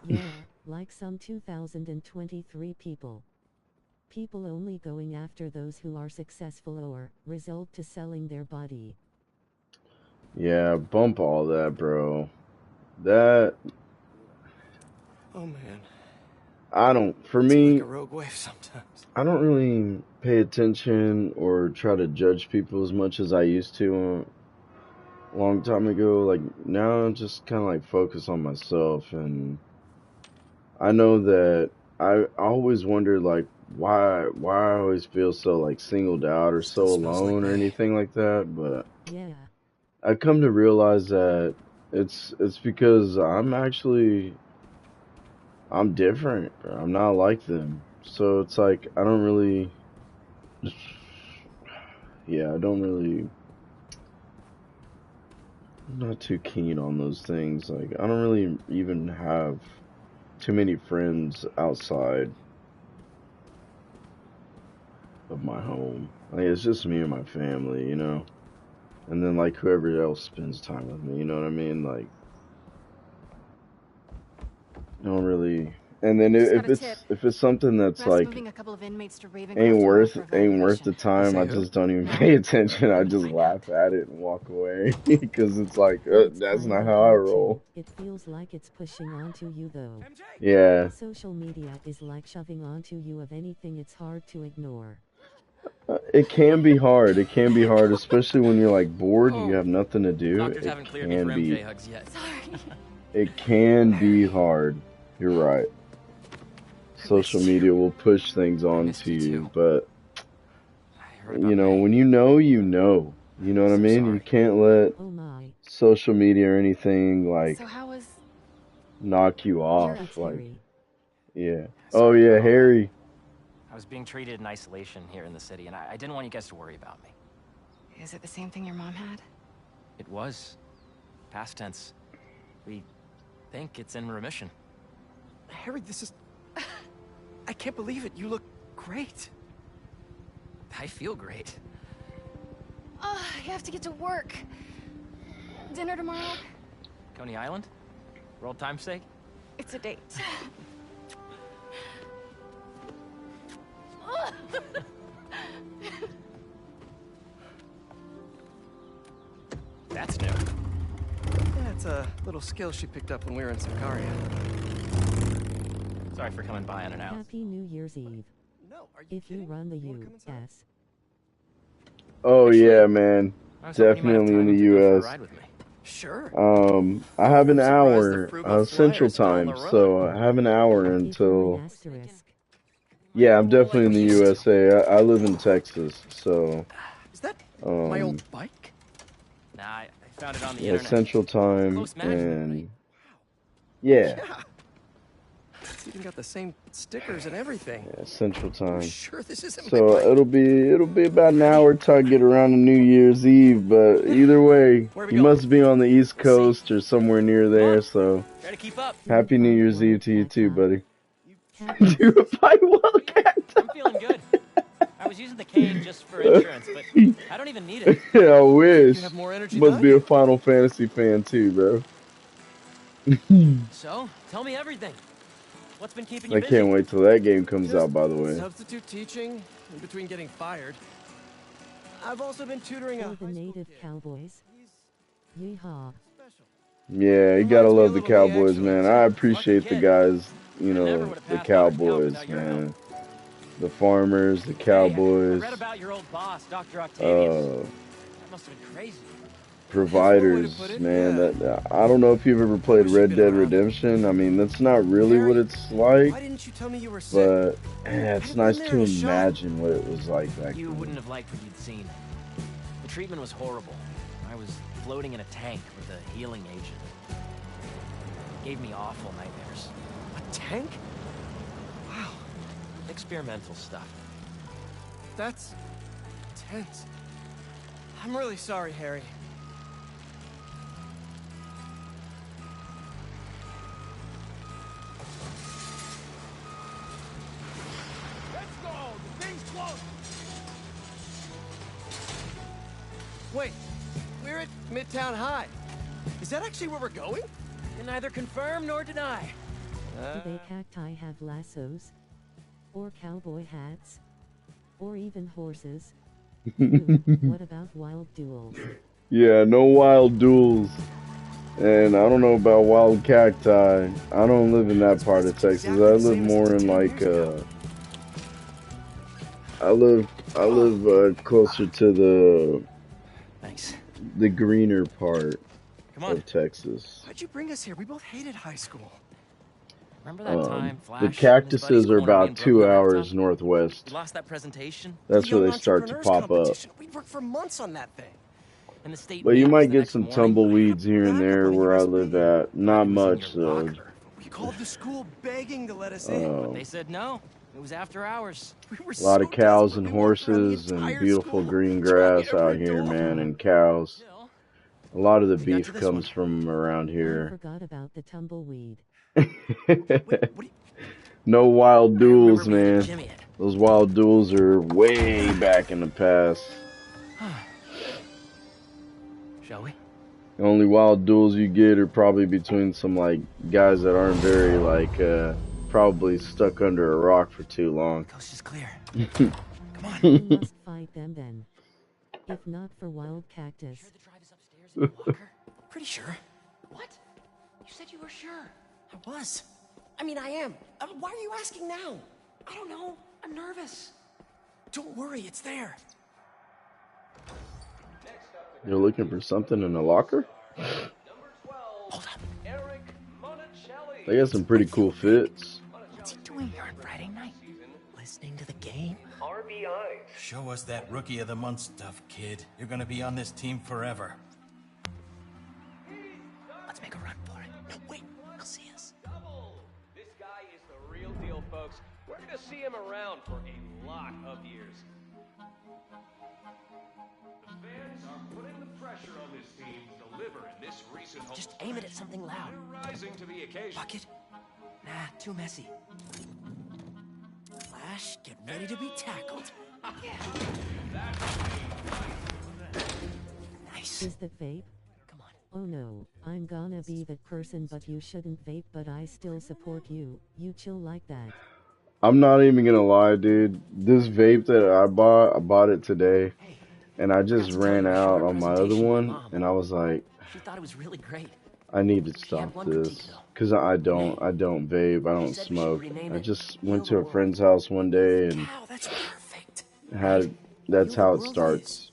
Yeah, like some 2023 people. People only going after those who are successful or result to selling their body. Yeah, bump all that, bro. That. Oh man. For it's me, like a rogue wave sometimes. I don't really pay attention or try to judge people as much as I used to a long time ago. Like, now I'm just kind of like focus on myself, and I know that I always wondered, like, why I always feel so, like, singled out or so alone or anything like that, but yeah, I've come to realize that It's because I'm different, bro. I'm not like them. So it's like I don't really, yeah, I don't really, I'm not too keen on those things. Like I don't really even have too many friends outside of my home. Like it's just me and my family, you know. And then like whoever else spends time with me, you know what I mean? Like I don't really. And then if it's something that's Rat's like moving a couple of inmates to Ravencroft ain't tomorrow worth for ain't worth evaluation. the time, I just don't even pay attention. I just laugh at it and walk away because it's like It's that's kind not of how I hard roll. too. It feels like it's pushing onto you though. Yeah. Social media is like shoving onto you of anything it's hard to ignore. It can be hard. It can be hard, especially when you're like bored, you have nothing to do. Doctors It haven't cleared me for can be. MJ hugs yet. Sorry. It can be hard. You're right. Social media will push things onto you, but you know, when you know, you know. You know what I mean? You can't let social media or anything like So how was knock you off. It's Like, Harry. yeah. Oh Sorry yeah, about all that. Harry. I was being treated in isolation here in the city, and I didn't want you guys to worry about me. Is it the same thing your mom had? It was. Past tense. We think it's in remission. Harry, this is... I can't believe it. You look great. I feel great. You have to get to work. Dinner tomorrow? Coney Island? For old time's sake? It's a date. That's new. Yeah, it's a little skill she picked up when we were in Sakaria. Sorry for coming by unannounced. Happy New Year's Eve. No, if you run the U.S. Oh yeah, man. I was hoping you might have Definitely in time the to go for a U.S. ride with me. Sure. I have an I'm surprised the hour frugal Central flyer's still on Time, the run. so I have an hour until. Yeah, I'm definitely in the USA. I live in Texas, so. Is that my old bike? Nah, I found it on the Yeah, internet. Central Time Close match, and. Yeah. It's even got the same stickers and everything. Yeah, Central Time. Sure this isn't my So bike? it'll be about an hour till I get around to New Year's Eve, but either way, you must be on the East Coast or somewhere near there, so Try to keep up. Happy New Year's Eve to you too, buddy. Do a fight Wildcat. I'm feeling good. I was using the cane just for insurance, but I don't even need it. Yeah, I wish. You have more energy Must than be a Final Fantasy fan too, bro. So, tell me everything. What's been keeping I you busy? can't wait till that game comes out, by the way. Substitute teaching in between getting fired. I've also been tutoring For a the native cowboys. Yeehaw. Yeah, you gotta love the Cowboys, man. I appreciate the guys, you know, the Cowboys, man. The farmers, the I Cowboys, read about your old boss, Dr. Octavius. That must have been crazy. providers, man. That I don't know if you've ever played Red Dead Redemption. I mean, that's not really what it's like, Why didn't you tell me you were sick? but yeah, it's nice to imagine what it was like back You then. wouldn't have liked what you'd seen. The treatment was horrible. I was floating in a tank with a healing agent. It gave me awful nightmares. A tank? Wow. Experimental stuff. That's tense. I'm really sorry, Harry. Let's go! The thing's close! Wait, we're at Midtown High. Is that actually where we're going? Can neither confirm nor deny. Do they cacti have lassos? Or cowboy hats? Or even horses? What about wild duels? Yeah, no wild duels. And I don't know about wild cacti. I don't live in that part of Texas. I live more in like I live closer to the greener part of Texas. Why'd you bring us here? We both hated high school. Remember that time Flash The and his cactuses buddies are cornered me in about 2 Brooklyn hours northwest. You lost that presentation? That's The where Young they start to Entrepreneurs pop up. Competition. We worked for months on that thing. and the state But you meetings might the get next some morning. tumbleweeds here and there where I live at. Not much though. We called the school begging to let us in. But they said no. It was after hours. We were A lot of cows and we walked around the horses and entire beautiful school, green trying grass out every here, door. man, and cows. A lot of the We got to beef this comes one. from around I here. forgot about the tumbleweed. No wild duels, we had a man. gym yet. Those wild duels are way back in the past. Shall we? The only wild duels you get are probably between some like guys that aren't very like probably stuck under a rock for too long. Coast is clear. We must fight them then. If not for wild cactus. Pretty sure. What? You said you were sure. I was. I mean, I am. Why are you asking now? I don't know. I'm nervous. Don't worry, it's there. You're looking for something in the locker? Hold up. They got some pretty cool fits. What's he doing here on Friday night? Listening to the game? RBI. Show us that Rookie of the Month stuff, kid. You're gonna be on this team forever. Let's make a run for it. No, wait. He'll see us. This guy is the real deal, folks. We're gonna see him around for a lot of years. The fans are putting the pressure on this team to deliver in this recent home. Just aim it at something loud. They're rising to the occasion. Bucket? Nah, too messy. Flash, get ready to be tackled. Nice. Is that vape? Come on. Oh no, I'm gonna be that person, but you shouldn't vape, but I still support you. You chill like that. I'm not even gonna lie, dude. This vape that I bought it today, and I just ran out on my other one, and I was like, She thought it was really great. I need to stop this, cause I don't vape, I don't smoke. I just went to a friend's house one day and that's how it starts.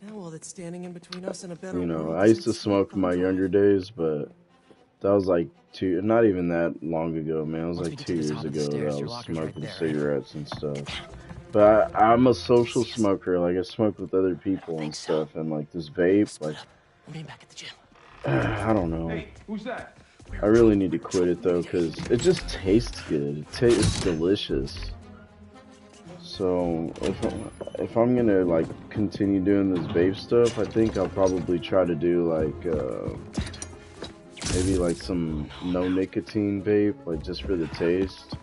Yeah, well, it's standing in between us and a better You know, world. I used to smoke in my younger days, but that was like not even that long ago, man. It was like 2 years ago that I was smoking cigarettes and stuff. But I'm a social smoker. Like I smoke with other people and stuff, and like this vape, like I'm being back at the gym. I don't know. Hey, who's that? I really need to quit it though, cause it just tastes good. It's delicious. So if I'm gonna like continue doing this vape stuff, I think I'll probably try to do like maybe like some no nicotine vape, like just for the taste.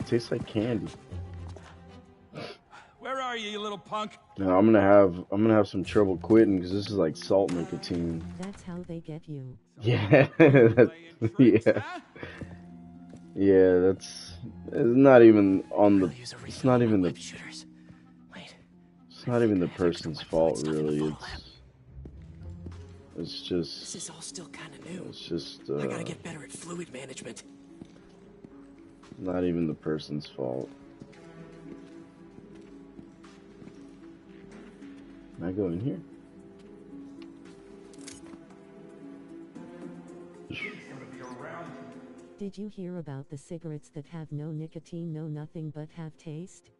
It tastes like candy. Where are you, you little punk? Now I'm gonna have some trouble quitting because this is like salt nicotine. That's how they get you. Yeah, yeah, yeah. It's not even on the. It's not even the. It's not even the person's fault, really. It's just. This is all still kind of new. It's just. I gotta get better at fluid management. Not even the person's fault. Can I go in here? Did you hear about the cigarettes that have no nicotine, no nothing but have taste?